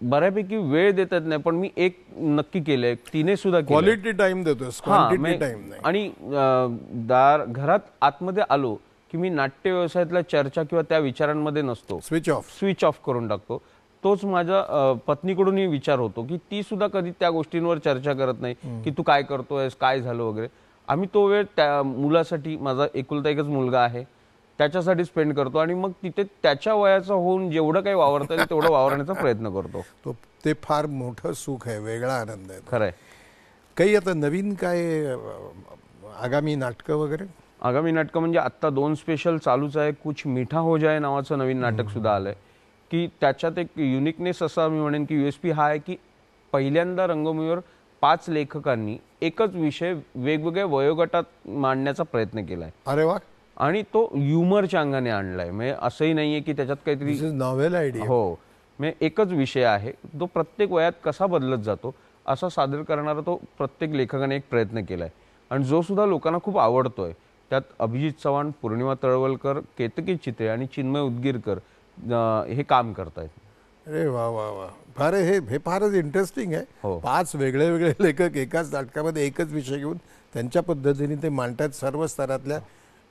बऱ्यापैकी वेळ देतात नाही, पण मी एक नक्की केलंय, तिने सुद्धा केलंय. क्वालिटी टाइम देतोस, क्वांटिटी टाइम नाही. आणि घरात आतमध्ये आलो की मी नाट्य व्यवसायातल्या चर्चा किंवा त्या विचारांमध्ये नसतो, स्विच ऑफ करून टाकतो. तोच माझ्या पत्नीकडूनही विचार होतो की ती सुद्धा कधी त्या गोष्टींवर चर्चा करत नाही की तू काय करतोयस, काय झालं वगैरे. आम्ही तो वेळ त्या मुलासाठी, माझा एकुलता एकच मुलगा आहे, त्याच्यासाठी स्पेंड करतो. आणि मग तिथे त्याच्या वयाचं होऊन जेवढं काही वावरता येईल तेवढं वावरण्याचा प्रयत्न करतो. ते फार मोठं सुख आहे, वेगळा आनंद आहे. खरंय. काही आता नवीन काय आगामी नाटकं वगैरे? आगामी नाटकं म्हणजे आत्ता 2 स्पेशल चालूच आहे. कुछ मीठा हो जाए नावाचं नवीन नाटक सुद्धा आलंय, की त्याच्यात एक युनिकनेस असा मी म्हणेन की USP हा आहे की पहिल्यांदा रंगभूमीवर 5 लेखकांनी एकच विषय वेगवेगळ्या वयोगटात मांडण्याचा प्रयत्न केलाय. अरे वा. आणि तो ह्युमरच्या अंगाने आणलाय. म्हणजे असंही नाहीये की त्याच्यात काहीतरी नॉव्हेल आयडिया. हो, म्हणजे एकच विषय आहे, तो प्रत्येक वयात कसा बदलत जातो असा सादर करणारा तो प्रत्येक लेखकाने एक प्रयत्न केलाय. आणि जो सुद्धा लोकांना खूप आवडतोय. त्यात अभिजित चव्हाण, पौर्णिमा तळवलकर, केतकी चित्रे आणि चिन्मय उदगीरकर हे काम करतायत. अरे वा वा वा, फार हे फारच इंटरेस्टिंग आहे. 5 वेगळे लेखक एकाच नाटकामध्ये एकच विषय घेऊन त्यांच्या पद्धतीने ते मांडतात सर्व स्तरातल्या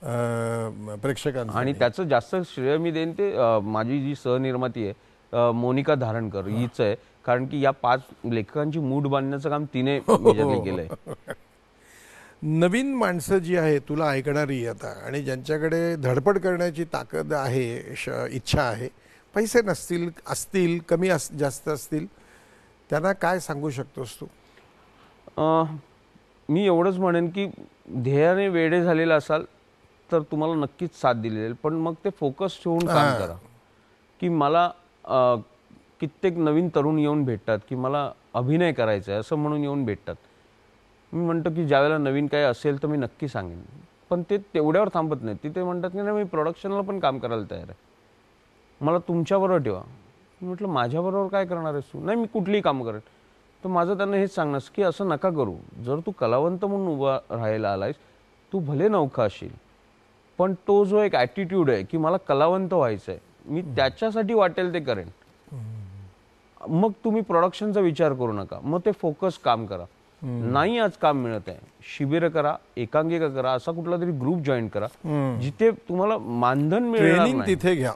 प्रेक्षकांना. आणि त्याचं जास्त श्रेय मी देईन ते माझी जी सहनिर्माती आहे मोनिका धारणकर हीच आहे, कारण की या 5 लेखकांची मूड बांधण्याचं काम तिने मेजरली केलंय. नवीन माणसं जी आहे तुला ऐकणारी आता, आणि ज्यांच्याकडे धडपड करण्याची ताकद आहे, इच्छा आहे, पैसे नसतील, असतील, कमी जास्त असतील, त्यांना काय सांगू शकतोस तू? मी एवढंच म्हणेन की ध्येयाने वेडे झालेला असाल तर तुम्हाला नक्कीच साथ दिलेली, पण मग ते फोकस ठेवून काम करा. की मला कित्येक नवीन तरुण येऊन भेटतात की मला अभिनय करायचा आहे असं म्हणून येऊन भेटतात. मी म्हणतो की ज्यावेळेला नवीन काही असेल तर मी नक्की सांगेन, पण ते तेवढ्यावर थांबत नाहीत. तिथे म्हणतात की नाही मी प्रोडक्शनला पण काम करायला तयार आहे, मला तुमच्याबरोबर ठेवा. मी म्हटलं माझ्याबरोबर काय करणार आहेस तू? नाही मी कुठलीही कामं करेन. तर माझं त्यांना हेच सांगणार की असं नका करू. जर तू कलावंत म्हणून उभा राहायला आलायस, तू भले नौखा असशील, पण तो जो एक ॲटिट्यूड आहे की मला कलावंत व्हायचं आहे, मी त्याच्यासाठी वाटेल ते करेन. मग तुम्ही प्रोडक्शनचा विचार करू नका, मग ते फोकस काम करा. नाही आज काम मिळत आहे, शिबिर करा, एकांकिका करा, असा कुठला तरी ग्रुप जॉईन करा जिथे तुम्हाला मानधन मिळणार नाही. तिथे घ्या.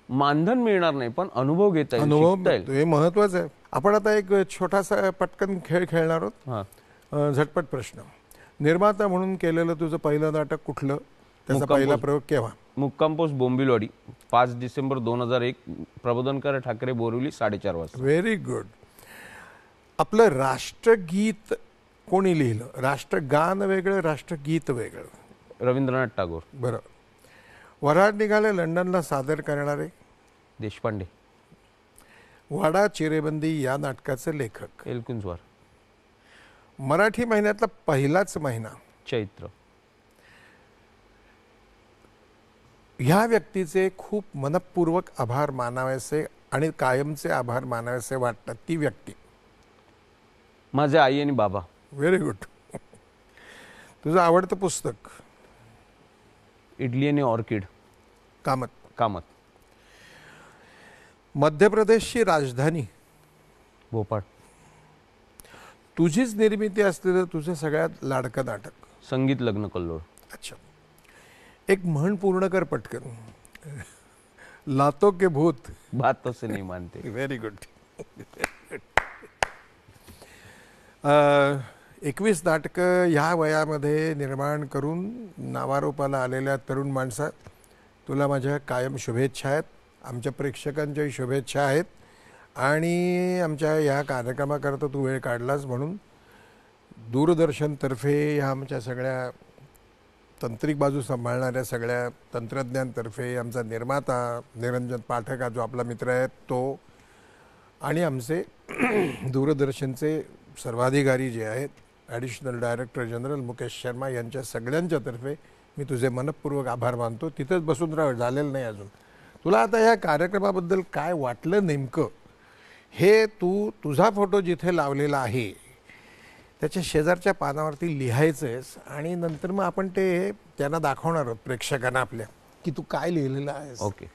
मानधन मिळणार नाही पण अनुभव घेता येईल, शिकता येईल. हे महत्वाचं आहे. आपण आता एक छोटासा पटकन खेळ खेळणार आहोत. झटपट प्रश्न. निर्माता म्हणून केलेलं तुझं पहिलं नाटक कुठलं? त्याचा पहिला प्रयोग केव्हा? मुक्काम पोस्ट बोंबिलवाडी, 5 डिसेंबर 2001, प्रबोधनकर ठाकरे, बोरिवली, 4:30 वाजता. Very good. आपलं राष्ट्रगीत कोणी लिहिलं? राष्ट्रगान वेगळं, राष्ट्रगीत वेगळं. रवींद्रनाथ टागोर. बरं. वऱ्हाड निघाले लंडनला सादर करणारे? देशपांडे. वाडा चिरेबंदी या नाटकाचे लेखक? एलकुंचवार. मराठी महिन्यातला पहिलाच महिना? चैत्र. ह्या व्यक्तीचे खूप मनपूर्वक आभार मानावेसे आणि कायमचे आभार मानावेसे वाटतात, ती व्यक्ती? माझे आई आणि बाबा. Very good. तुझं आवडतं पुस्तक? इडली आणि ऑर्किड. कामत. कामत. मध्य प्रदेशची राजधानी? भोपाळ. तुझीच निर्मिती असलेलं तुझं सगळ्यात लाडकं नाटक? संगीत लग्न कल्लोळ. अच्छा. एक म्हण पूर्ण कर पटकन. लातो के भूत बात से नहीं मानते. Very good. एकवीस नाटकं ह्या वयामध्ये निर्माण करून नावारूपाला आलेल्या तरुण माणसा, तुला माझ्या कायम शुभेच्छा आहेत, आमच्या प्रेक्षकांच्याही शुभेच्छा आहेत. आणि आमच्या ह्या कार्यक्रमाकरता तू वेळ काढलास म्हणून दूरदर्शनतर्फे ह्या आमच्या सगळ्या तांत्रिक बाजू सांभाळणाऱ्या सगळ्या तंत्रज्ञांतर्फे, आमचा निर्माता निरंजन पाठक हा जो आपला मित्र आहे तो, आणि आमचे दूरदर्शनचे सर्वाधिकारी जे आहेत additional director general Mukesh Sharma, यांच्या सगळ्यांच्या तर्फे मी तुझे मनपूर्वक आभार मानतो. तिथंच बसून राह, झालेलं नाही अजून. तुला आता ह्या कार्यक्रमाबद्दल काय वाटलं नेमकं हे तू तुझा फोटो जिथे लावलेला आहे त्याच्या शेजारच्या पानावरती लिहायचं आहेस आणि नंतर मग आपण ते त्यांना दाखवणार आहोत प्रेक्षकांना आपल्या की तू काय लिहिलेलं आहेस. ओके.